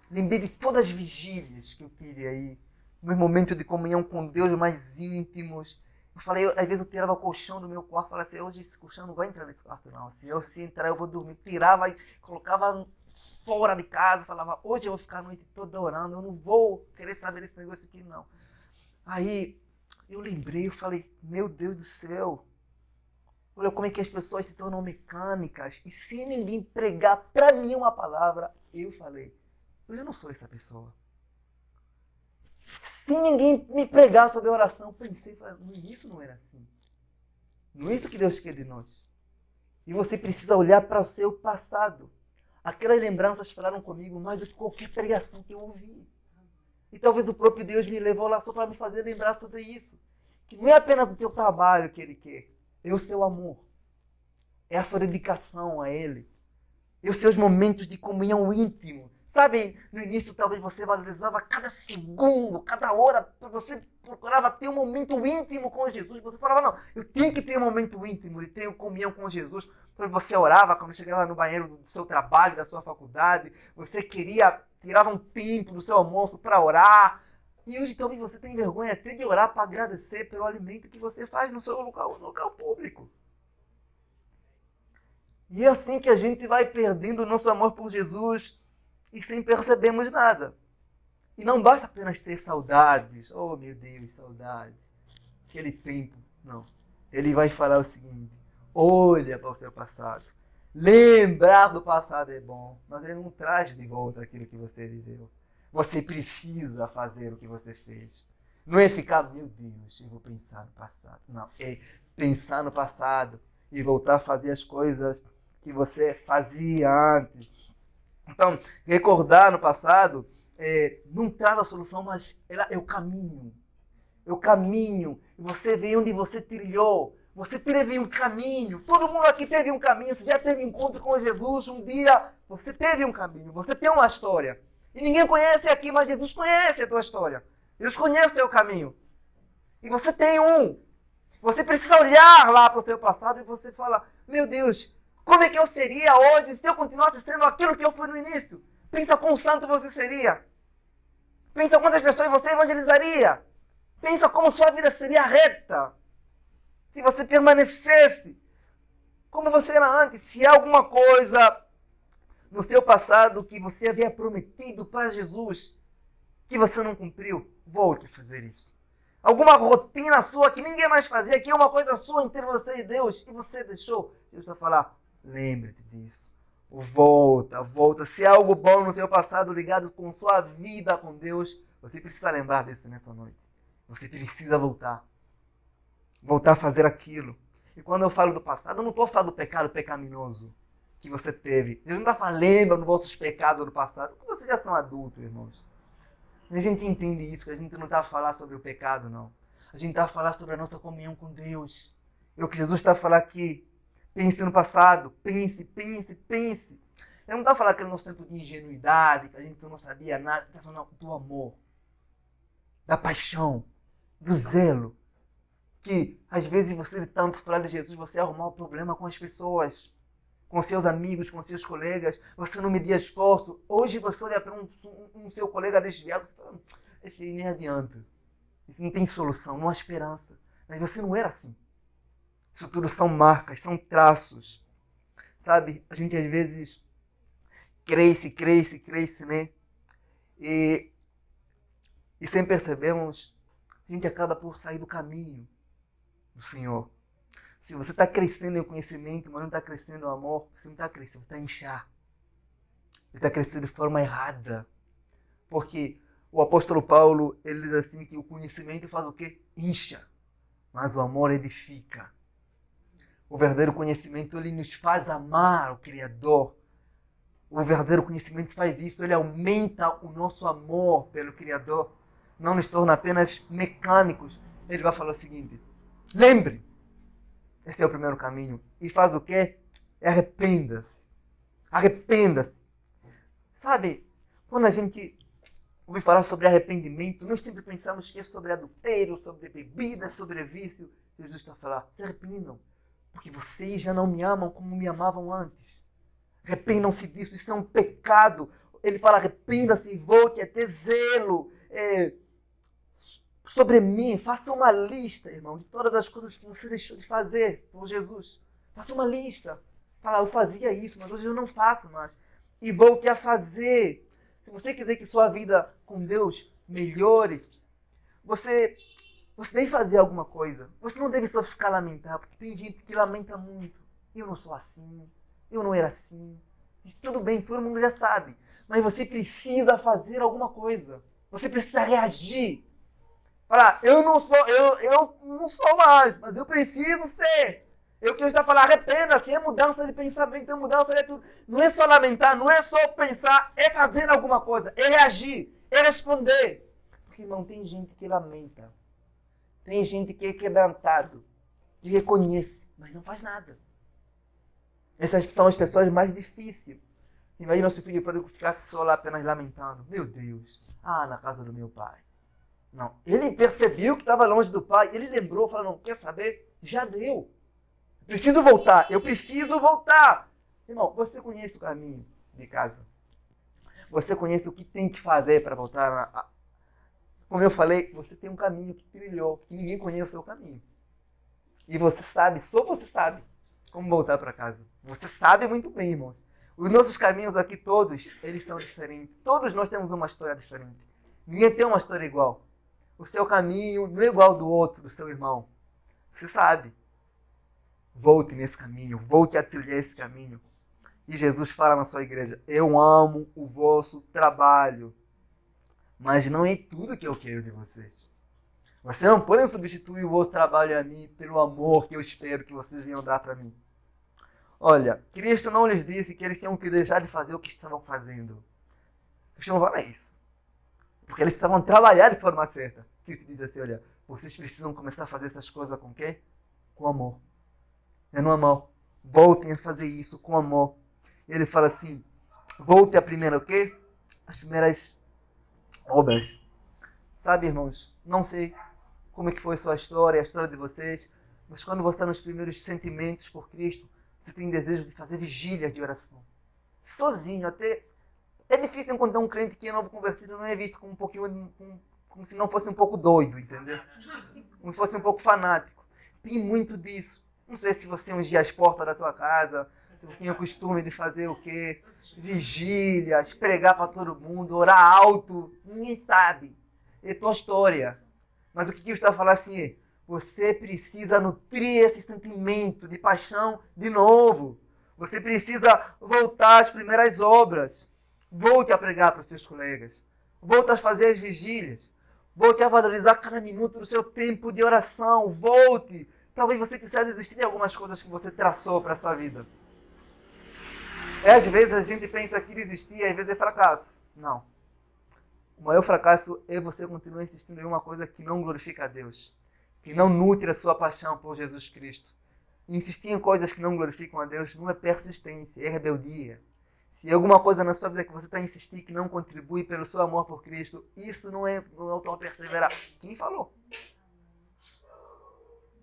Lembrei de todas as vigílias que eu tive aí, meus momentos de comunhão com Deus mais íntimos. Eu falei, às vezes eu tirava o colchão do meu quarto e falava assim, hoje esse colchão não vai entrar nesse quarto não. Se entrar eu vou dormir. Tirava e colocava fora de casa, falava, hoje eu vou ficar a noite toda orando, eu não vou querer saber desse negócio aqui não. Aí eu lembrei, eu falei, meu Deus do céu, olha como é que as pessoas se tornam mecânicas e sem ninguém pregar para mim uma palavra. Eu falei, eu não sou essa pessoa. Se ninguém me pregar sobre oração, pensei, falei, isso não era assim. Não é isso que Deus quer de nós. E você precisa olhar para o seu passado. Aquelas lembranças falaram comigo mais do que qualquer pregação que eu ouvi. E talvez o próprio Deus me levou lá só para me fazer lembrar sobre isso. Que não é apenas o teu trabalho que Ele quer. É o seu amor. É a sua dedicação a Ele. É os seus momentos de comunhão íntimo. Sabe, no início talvez você valorizava cada segundo, cada hora, você procurava ter um momento íntimo com Jesus. Você falava, não, eu tenho que ter um momento íntimo, e tenho comunhão com Jesus. Então você orava quando chegava no banheiro do seu trabalho, da sua faculdade. Você tirava um tempo do seu almoço para orar. E hoje talvez você tenha vergonha até de orar para agradecer pelo alimento que você faz no seu local público. E é assim que a gente vai perdendo o nosso amor por Jesus e sem percebermos nada. E não basta apenas ter saudades. Oh, meu Deus, saudades. Aquele tempo. Não. Ele vai falar o seguinte. Olha para o seu passado. Lembrar do passado é bom, mas ele não traz de volta aquilo que você viveu. Você precisa fazer o que você fez. Não é ficar, meu Deus, eu vou pensar no passado. Não, é pensar no passado e voltar a fazer as coisas que você fazia antes. Então, recordar no passado não traz a solução, mas ela é o caminho. É o caminho. Você vê onde você trilhou. Você teve um caminho. Todo mundo aqui teve um caminho. Você já teve encontro com Jesus um dia. Você teve um caminho. Você tem uma história. E ninguém conhece aqui, mas Jesus conhece a tua história. Jesus conhece o teu caminho. E você tem um. Você precisa olhar lá para o seu passado e você fala, meu Deus, como é que eu seria hoje se eu continuasse sendo aquilo que eu fui no início? Pensa quão santo você seria. Pensa quantas pessoas você evangelizaria. Pensa como sua vida seria reta. Se você permanecesse como você era antes. Se há alguma coisa no seu passado que você havia prometido para Jesus que você não cumpriu, volte a fazer isso. Alguma rotina sua que ninguém mais fazia, que é uma coisa sua entre você e Deus, e você deixou, Deus vai falar, lembre-te disso. Volta. Se há algo bom no seu passado ligado com sua vida com Deus, você precisa lembrar disso nessa noite. Você precisa voltar. Voltar a fazer aquilo. E quando eu falo do passado, eu não estou falando do pecado pecaminoso que você teve. Deus não está falando, lembra dos vossos pecados do passado, porque vocês já são adultos, irmãos. A gente entende isso, que a gente não está a falar sobre o pecado, não. A gente está a falar sobre a nossa comunhão com Deus. É o que Jesus está a falar aqui. Pense no passado. Pense. Ele não está a falar aquele nosso tempo de ingenuidade, que a gente não sabia nada. Ele está falando do amor, da paixão, do zelo. Que às vezes você de tanto falar de Jesus, você arrumar um problema com as pessoas, com seus amigos, com seus colegas, você não media esforço. Hoje você olha para um seu colega desviado e fala, esse aí nem adianta. Isso não tem solução, não há esperança. Mas você não era assim. Isso tudo são marcas, são traços. Sabe, a gente às vezes cresce, né? E sem percebermos, a gente acaba por sair do caminho do Senhor. Se você está crescendo em conhecimento, mas não está crescendo em amor, você não está crescendo, você está inchar. Você está crescendo de forma errada. Porque o apóstolo Paulo, ele diz assim que o conhecimento faz o quê? Incha. Mas o amor edifica. O verdadeiro conhecimento, ele nos faz amar o Criador. O verdadeiro conhecimento faz isso, ele aumenta o nosso amor pelo Criador. Não nos torna apenas mecânicos. Ele vai falar o seguinte, lembre, esse é o primeiro caminho. E faz o quê? Arrependa-se. Arrependa-se. Sabe, quando a gente ouve falar sobre arrependimento, nós sempre pensamos que é sobre adultério, sobre bebida, sobre vício. Jesus está a falar, se arrependam, porque vocês já não me amam como me amavam antes. Arrependam-se disso, isso é um pecado. Ele fala, arrependa-se e volte a ter zelo. Sobre mim, faça uma lista, irmão, de todas as coisas que você deixou de fazer por Jesus. Faça uma lista. Fala, eu fazia isso, mas hoje eu não faço mais. E volte a fazer. Se você quiser que sua vida com Deus melhore, você deve fazer alguma coisa. Você não deve só ficar lamentar, porque tem gente que lamenta muito. Eu não sou assim, eu não era assim. E tudo bem, todo mundo já sabe. Mas você precisa fazer alguma coisa. Você precisa reagir. Falar, eu não sou mais, mas eu preciso ser. Eu quero estar falando, arrependa-se, é mudança de pensamento, é mudança de tudo. Não é só lamentar, não é só pensar, é fazer alguma coisa, é reagir, é responder. Porque, irmão, tem gente que lamenta. Tem gente que é quebrantado, que reconhece, mas não faz nada. Essas são as pessoas mais difíceis Imagina se o filho pródigo ficasse só lá apenas lamentando. Meu Deus, na casa do meu pai. Não, ele percebeu que estava longe do pai, ele lembrou, falou, não, quer saber? Já deu. Preciso voltar, eu preciso voltar. Irmão, você conhece o caminho de casa. Você conhece o que tem que fazer para voltar. Como eu falei, você tem um caminho que trilhou, que ninguém conhece o seu caminho. E você sabe, só você sabe como voltar para casa. Você sabe muito bem, irmãos. Os nossos caminhos aqui todos, eles são diferentes. Todos nós temos uma história diferente. Ninguém tem uma história igual. O seu caminho não é igual ao do outro, do seu irmão. Você sabe. Volte nesse caminho, volte a trilhar esse caminho. E Jesus fala na sua igreja, eu amo o vosso trabalho, mas não é tudo que eu quero de vocês. Vocês não podem substituir o vosso trabalho a mim pelo amor que eu espero que vocês venham dar para mim. Olha, Cristo não lhes disse que eles tinham que deixar de fazer o que estavam fazendo. Cristo não fala isso. Porque eles estavam trabalhando de forma certa. Cristo diz assim, olha, vocês precisam começar a fazer essas coisas com o quê? Com amor. É no amor. Voltem a fazer isso com amor. Ele fala assim, volte a primeira o quê? As primeiras obras. Sabe, irmãos, não sei como é que foi a sua história, a história de vocês, mas quando você está nos primeiros sentimentos por Cristo, você tem desejo de fazer vigília de oração. Sozinho, até... É difícil encontrar um crente que é novo convertido, não é visto como um pouquinho, como se não fosse um pouco doido, entendeu? Como se fosse um pouco fanático. Tem muito disso. Não sei se você ungia as portas da sua casa, se você tinha o costume de fazer o quê? Vigílias, pregar para todo mundo, orar alto. Ninguém sabe. É tua história. Mas o que Cristo está falando assim é, você precisa nutrir esse sentimento de paixão de novo. Você precisa voltar às primeiras obras. Volte a pregar para os seus colegas. Volte a fazer as vigílias. Volte a valorizar cada minuto do seu tempo de oração. Volte. Talvez você precise desistir de algumas coisas que você traçou para a sua vida. Às vezes a gente pensa que desistir, às vezes é fracasso. Não. O maior fracasso é você continuar insistindo em uma coisa que não glorifica a Deus. Que não nutre a sua paixão por Jesus Cristo. Insistir em coisas que não glorificam a Deus não é persistência, é rebeldia. Se alguma coisa na sua vida que você está insistindo que não contribui pelo seu amor por Cristo, isso não é o tal perseverar. Quem falou?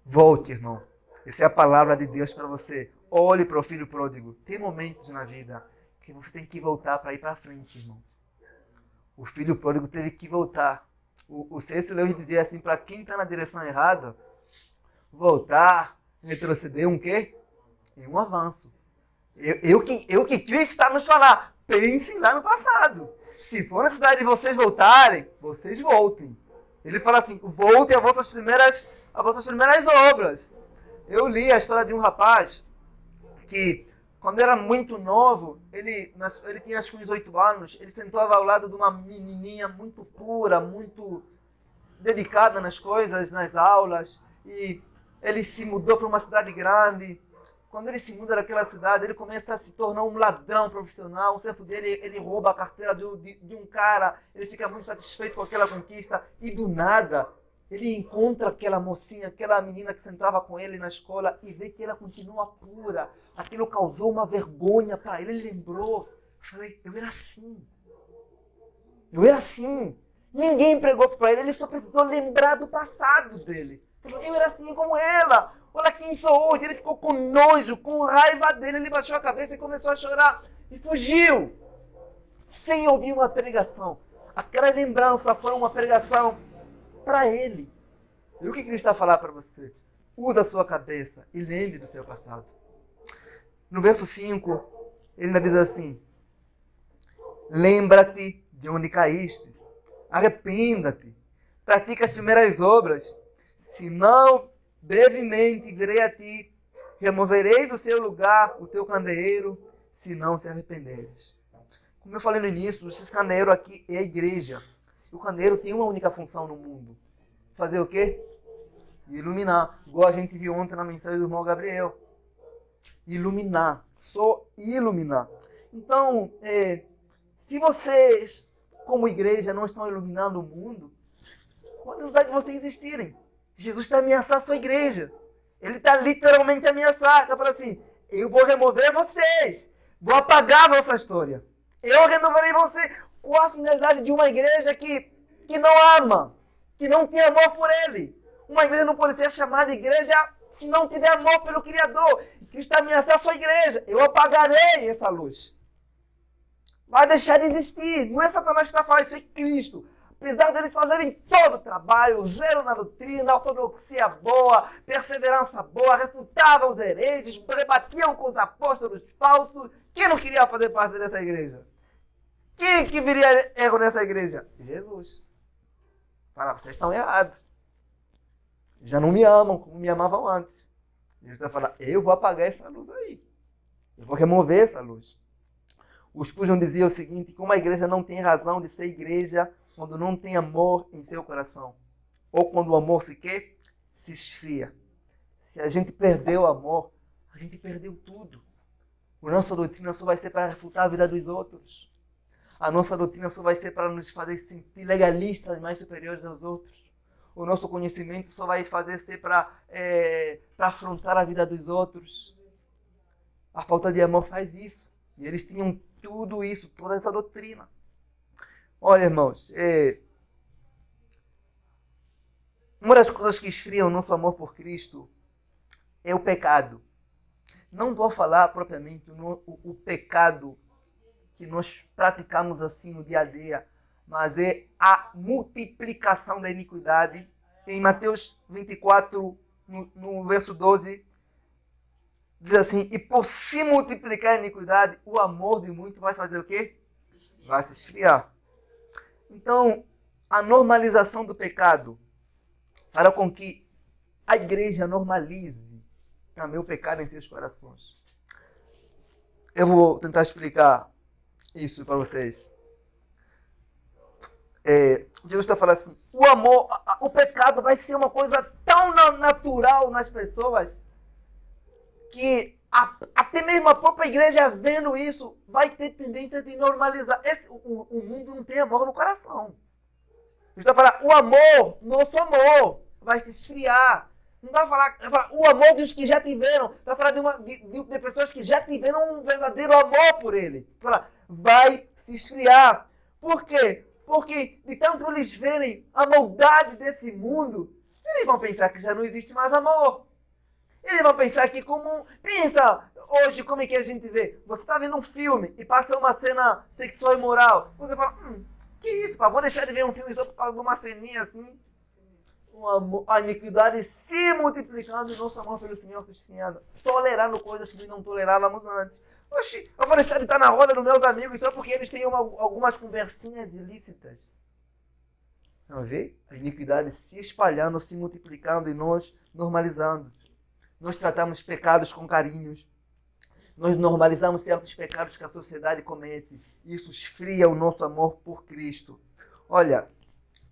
Volte, irmão. Essa é a palavra de Deus para você. Olhe para o filho pródigo. Tem momentos na vida que você tem que voltar para ir para frente, irmão. O filho pródigo teve que voltar. O C.S. Lewis dizia assim, para quem está na direção errada, voltar, retroceder um quê? Em um avanço. Eu que Cristo está nos falar. Pensem lá no passado. Se for necessidade de vocês voltarem, vocês voltem. Ele fala assim, voltem às vossas primeiras obras. Eu li a história de um rapaz que, quando era muito novo, ele tinha acho que uns 8 anos, ele sentava ao lado de uma menininha muito pura, muito dedicada nas coisas, nas aulas, e ele se mudou para uma cidade grande. Quando ele se muda daquela cidade, ele começa a se tornar um ladrão profissional. Um certo dele, ele rouba a carteira de um cara, ele fica muito satisfeito com aquela conquista, e do nada, ele encontra aquela mocinha, aquela menina que sentava com ele na escola e vê que ela continua pura. Aquilo causou uma vergonha para ele, ele lembrou. Eu falei, eu era assim. Eu era assim. Ninguém pregou para ele, ele só precisou lembrar do passado dele. Eu era assim como ela. Olha quem sou hoje. Ele ficou com nojo, com raiva dele. Ele baixou a cabeça e começou a chorar. E fugiu. Sem ouvir uma pregação. Aquela lembrança foi uma pregação para ele. E o que Cristo está a falar para você? Usa a sua cabeça e lembre do seu passado. No verso 5, ele ainda diz assim, lembra-te de onde caíste. Arrependa-te. Pratica as primeiras obras. Senão, brevemente virei a ti, removerei do seu lugar o teu candeeiro, se não se arrependeres. Como eu falei no início, esse candeeiro aqui é a igreja. O candeeiro tem uma única função no mundo. Fazer o quê? Iluminar. Igual a gente viu ontem na mensagem do irmão Gabriel. Iluminar. Só iluminar. Então, se vocês, como igreja, não estão iluminando o mundo, qual a necessidade de vocês existirem? Jesus está ameaçando a sua igreja. Ele está literalmente ameaçando. Está falando assim, eu vou remover vocês. Vou apagar a vossa história. Eu renovarei você. Qual a finalidade de uma igreja que não ama, que não tem amor por ele? Uma igreja não pode ser chamada de igreja se não tiver amor pelo Criador. Cristo está ameaçando a sua igreja. Eu apagarei essa luz. Vai deixar de existir. Não é Satanás que está falando, isso é Cristo. Apesar deles fazerem todo o trabalho, zelo na doutrina, ortodoxia boa, perseverança boa, refutavam os hereges, rebatiam com os apóstolos falsos, quem não queria fazer parte dessa igreja? Quem que viria erro nessa igreja? Jesus. Fala, vocês estão errados. Já não me amam como me amavam antes. Jesus vai falar, eu vou apagar essa luz aí. Eu vou remover essa luz. O Spurgeon dizia o seguinte, que uma igreja não tem razão de ser igreja quando não tem amor em seu coração. Ou quando o amor sequer se esfria. Se a gente perdeu o amor, a gente perdeu tudo. A nossa doutrina só vai ser para refutar a vida dos outros. A nossa doutrina só vai ser para nos fazer sentir legalistas mais superiores aos outros. O nosso conhecimento só vai fazer ser para afrontar a vida dos outros. A falta de amor faz isso. E eles tinham tudo isso, toda essa doutrina. Olha, irmãos, uma das coisas que esfriam o nosso amor por Cristo é o pecado. Não vou falar propriamente o pecado que nós praticamos assim no dia a dia, mas é a multiplicação da iniquidade. Em Mateus 24, no verso 12, diz assim, e por se multiplicar a iniquidade, o amor de muito vai fazer o quê? Vai se esfriar. Então, a normalização do pecado fará com que a igreja normalize também o pecado em seus corações. Eu vou tentar explicar isso para vocês. Jesus está falando assim, o amor, o pecado vai ser uma coisa tão natural nas pessoas que até mesmo a própria igreja vendo isso vai ter tendência de normalizar. O mundo não tem amor no coração. Jesus está falando, o amor, nosso amor, vai se esfriar. Não vai falar o amor dos que já tiveram. Vai falar de pessoas que já tiveram um verdadeiro amor por ele. Vai se esfriar. Por quê? Porque de tanto eles verem a maldade desse mundo, eles vão pensar que já não existe mais amor. Eles vão pensar que como... Pensa hoje como é que a gente vê. Você está vendo um filme e passa uma cena sexual e moral. Você fala, que isso, pá? Vou deixar de ver um filme só por causa de uma ceninha assim. A iniquidade se multiplicando e nosso amor pelo Senhor se esfriando. Tolerando coisas que não tolerávamos antes. Oxi, eu vou deixar de estar na roda dos meus amigos só porque eles têm algumas conversinhas ilícitas. Não vê? A iniquidade se espalhando, se multiplicando e nós normalizando. Nós tratamos pecados com carinhos. Nós normalizamos certos pecados que a sociedade comete. Isso esfria o nosso amor por Cristo. Olha,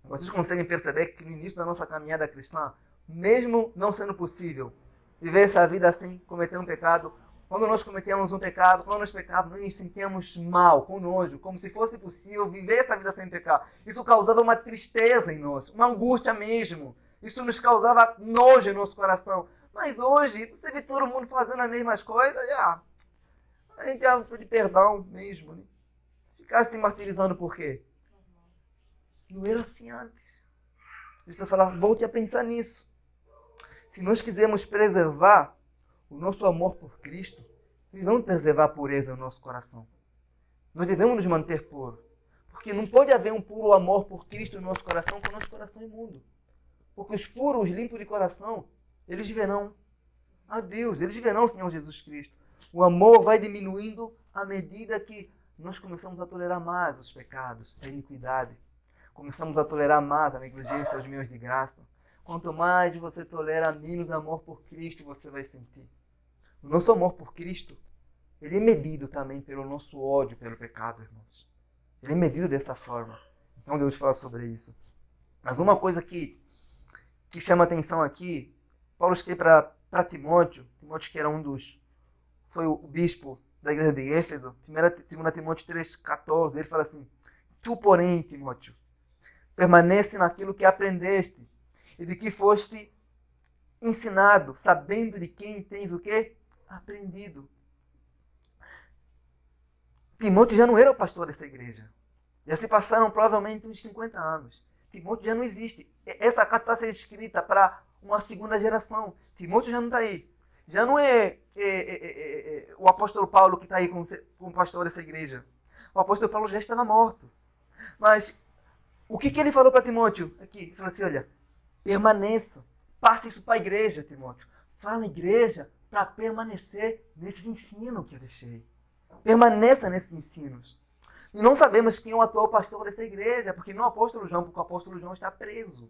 vocês conseguem perceber que no início da nossa caminhada cristã, mesmo não sendo possível viver essa vida assim, cometendo um pecado, quando nós cometemos um pecado, quando nós pecávamos, nós nos sentíamos mal, com nojo, como se fosse possível viver essa vida sem pecar. Isso causava uma tristeza em nós, uma angústia mesmo. Isso nos causava nojo em nosso coração. Mas hoje, você vê todo mundo fazendo as mesmas coisas, a gente já pede perdão mesmo. Né? Ficar se martirizando por quê? Não era assim antes. Jesus está falando, volte a pensar nisso. Se nós quisermos preservar o nosso amor por Cristo, nós vamos preservar a pureza no nosso coração. Nós devemos nos manter puros. Porque não pode haver um puro amor por Cristo no nosso coração com o nosso coração imundo. Porque os puros, os limpos de coração, eles verão a Deus, eles verão o Senhor Jesus Cristo. O amor vai diminuindo à medida que nós começamos a tolerar mais os pecados, a iniquidade. Começamos a tolerar mais a negligência, os meios de graça. Quanto mais você tolera, menos amor por Cristo você vai sentir. O nosso amor por Cristo, ele é medido também pelo nosso ódio pelo pecado, irmãos. Ele é medido dessa forma. Então Deus fala sobre isso. Mas uma coisa que chama atenção aqui, Paulo escreve para Timóteo, que era foi o bispo da igreja de Éfeso, 2 Timóteo 3,14, ele fala assim, tu, porém, Timóteo, permanece naquilo que aprendeste e de que foste ensinado, sabendo de quem tens o quê? Aprendido. Timóteo já não era o pastor dessa igreja. Já se passaram provavelmente uns 50 anos. Timóteo já não existe. Essa carta está sendo escrita para uma segunda geração. Timóteo já não está aí. Já não é o apóstolo Paulo que está aí como pastor dessa igreja. O apóstolo Paulo já estava morto. Mas o que ele falou para Timóteo? Aqui, ele falou assim, olha, permaneça. Passe isso para a igreja, Timóteo. Fala na igreja para permanecer nesses ensinos que eu deixei. Permaneça nesses ensinos. E não sabemos quem é o atual pastor dessa igreja, porque não é o apóstolo João, porque o apóstolo João está preso.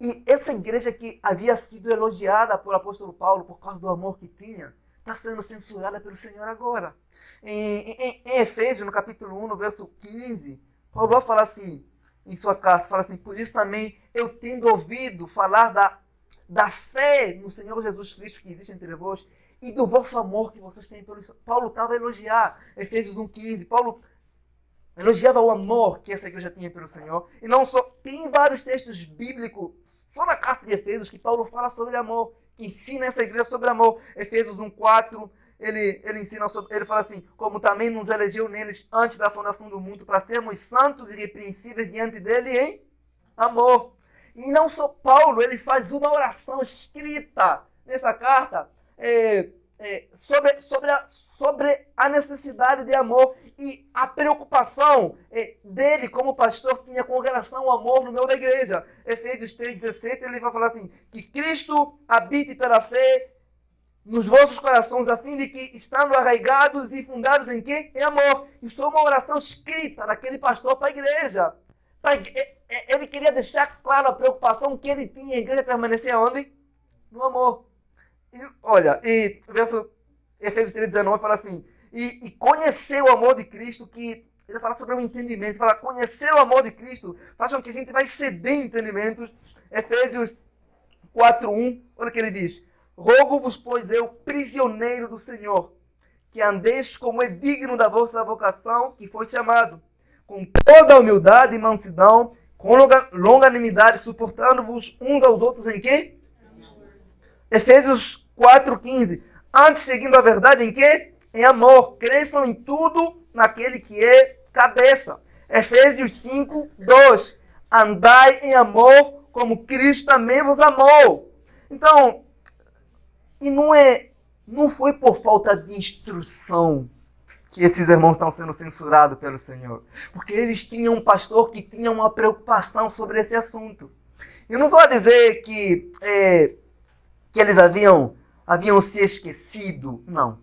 E essa igreja que havia sido elogiada por apóstolo Paulo por causa do amor que tinha, está sendo censurada pelo Senhor agora. Em Efésios, no capítulo 1, no verso 15, Paulo vai falar assim, em sua carta, fala assim, por isso também eu tendo ouvido falar da fé no Senhor Jesus Cristo que existe entre vós e do vosso amor que vocês têm pelo Senhor. Paulo estava a elogiar, Efésios 1,15, Paulo elogiava o amor que essa igreja tinha pelo Senhor. E não só, tem vários textos bíblicos, só na carta de Efésios, que Paulo fala sobre amor, que ensina essa igreja sobre amor. Efésios 1,4, ele ensina sobre, ele fala assim, como também nos elegeu neles antes da fundação do mundo, para sermos santos e irrepreensíveis diante dele em amor. E não só Paulo, ele faz uma oração escrita nessa carta sobre a necessidade de amor e a preocupação dele como pastor tinha com relação ao amor no meio da igreja. Efésios 3,17, ele vai falar assim, que Cristo habite pela fé nos vossos corações, a fim de que, estando arraigados e fundados em quê? Em amor. Isso é uma oração escrita daquele pastor para a igreja. Ele queria deixar claro a preocupação que ele tinha, a igreja permanecer onde? No amor. E, olha, verso Efésios 3,19 fala assim, e conhecer o amor de Cristo, que ele fala sobre o entendimento, fala conhecer o amor de Cristo, faz com que a gente vai ceder entendimentos. Efésios 4,1, olha o que ele diz, rogo-vos, pois eu, prisioneiro do Senhor, que andeis como é digno da vossa vocação, que foi chamado, com toda a humildade e mansidão, com longanimidade, suportando-vos uns aos outros em quê? Efésios 4,15. Antes, seguindo a verdade em quê? Em amor. Cresçam em tudo naquele que é cabeça. Efésios 5:2. Andai em amor como Cristo também vos amou. Então, e não foi por falta de instrução que esses irmãos estão sendo censurados pelo Senhor. Porque eles tinham um pastor que tinha uma preocupação sobre esse assunto. Eu não vou dizer que eles haviam se esquecido. Não.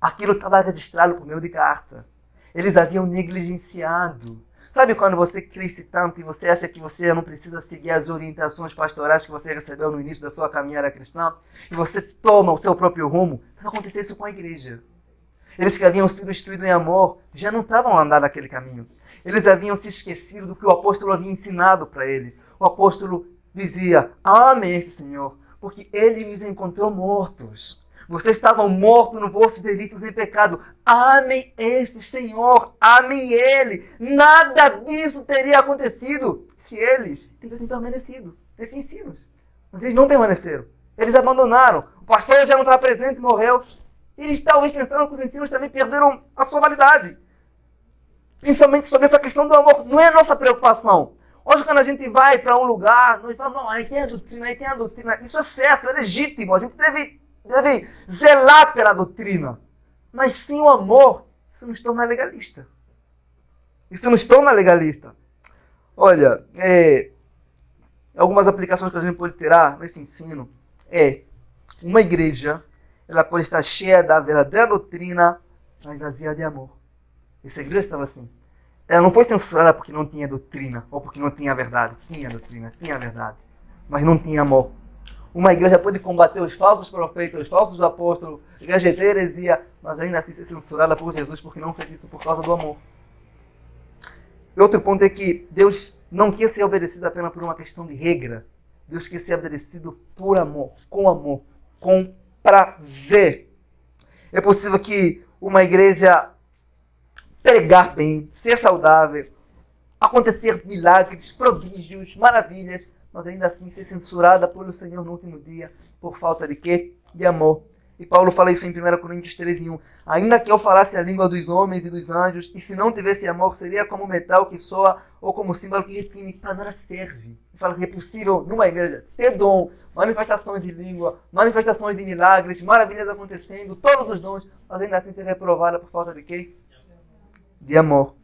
Aquilo estava registrado por meio de carta. Eles haviam negligenciado. Sabe quando você cresce tanto e você acha que você não precisa seguir as orientações pastorais que você recebeu no início da sua caminhada cristã? E você toma o seu próprio rumo? Não aconteceu isso com a igreja. Eles que haviam sido instruídos em amor já não estavam a andar naquele caminho. Eles haviam se esquecido do que o apóstolo havia ensinado para eles. O apóstolo dizia, amem esse Senhor, porque ele os encontrou mortos. Vocês estavam mortos nos vossos delitos e pecado. Amem esse Senhor, amem Ele. Nada disso teria acontecido se eles tivessem permanecido nesses ensinos. Mas eles não permaneceram. Eles abandonaram. O pastor já não estava presente e morreu. Eles talvez pensaram que os ensinos também perderam a sua validade. Principalmente sobre essa questão do amor. Não é a nossa preocupação. Hoje, quando a gente vai para um lugar, nós falamos, não, aí tem a doutrina, aí tem a doutrina. Isso é certo, é legítimo. A gente deve zelar pela doutrina. Mas sem o amor, isso nos torna legalista. Isso nos torna legalista. Olha, algumas aplicações que a gente pode tirar nesse ensino uma igreja, ela pode estar cheia da verdadeira doutrina, mas vazia de amor. Essa igreja estava assim. Ela não foi censurada porque não tinha doutrina, ou porque não tinha verdade. Tinha doutrina, tinha verdade, mas não tinha amor. Uma igreja pode combater os falsos profetas, os falsos apóstolos, rejetar heresia, mas ainda assim ser censurada por Jesus porque não fez isso por causa do amor. E outro ponto é que Deus não quer ser obedecido apenas por uma questão de regra. Deus quer ser obedecido por amor, com prazer. É possível que uma igreja pregar bem, ser saudável, acontecer milagres, prodígios, maravilhas, mas ainda assim ser censurada pelo Senhor no último dia por falta de quê? De amor. E Paulo fala isso em 1 Coríntios 13:1. Ainda que eu falasse a língua dos homens e dos anjos, e se não tivesse amor, seria como metal que soa ou como símbolo que refine, para nada serve. Ele fala que é possível numa igreja ter dom, manifestações de língua, manifestações de milagres, maravilhas acontecendo, todos os dons, mas ainda assim ser reprovada por falta de quê? De amor.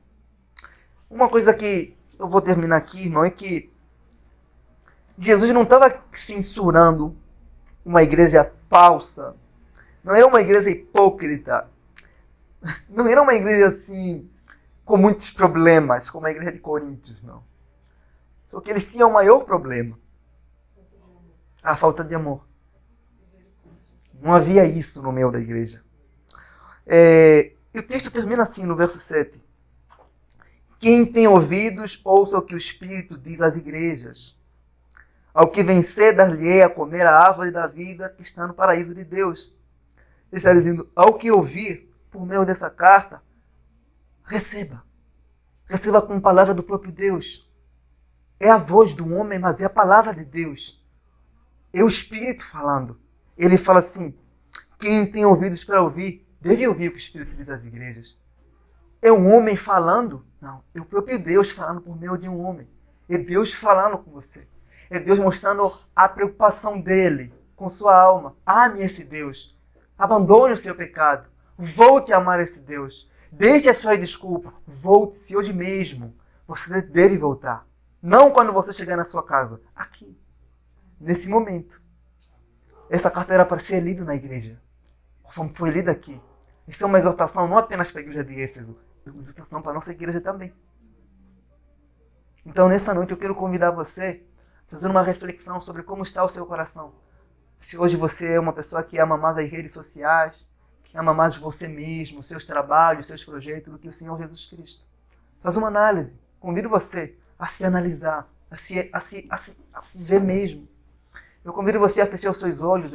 Uma coisa que eu vou terminar aqui, irmão, é que Jesus não estava censurando uma igreja falsa. Não era uma igreja hipócrita. Não era uma igreja assim, com muitos problemas, como a igreja de Coríntios, não. Só que eles tinham o maior problema. A falta de amor. Não havia isso no meio da igreja. E o texto termina assim, no verso 7. Quem tem ouvidos, ouça o que o Espírito diz às igrejas. Ao que vencer, dar-lhe a comer a árvore da vida que está no paraíso de Deus. Ele está dizendo, ao que ouvir, por meio dessa carta, receba. Receba com a palavra do próprio Deus. É a voz do homem, mas é a palavra de Deus. É o Espírito falando. Ele fala assim, quem tem ouvidos para ouvir, deve ouvir o que o Espírito diz às igrejas. É um homem falando? Não, é o próprio Deus falando por meio de um homem. É Deus falando com você. É Deus mostrando a preocupação dele com sua alma. Ame esse Deus. Abandone o seu pecado. Volte a amar esse Deus. Deixe a sua desculpa. Volte-se hoje mesmo. Você deve voltar. Não quando você chegar na sua casa. Aqui. Nesse momento. Essa carta era para ser lida na igreja. Foi lida aqui. Isso é uma exortação não apenas para a igreja de Éfeso. É uma exortação para a nossa igreja também. Então, nessa noite, eu quero convidar você a fazer uma reflexão sobre como está o seu coração. Se hoje você é uma pessoa que ama mais as redes sociais, que ama mais você mesmo, seus trabalhos, seus projetos, do que o Senhor Jesus Cristo. Faz uma análise. Convido você a se analisar, a se ver mesmo. Eu convido você a fechar os seus olhos.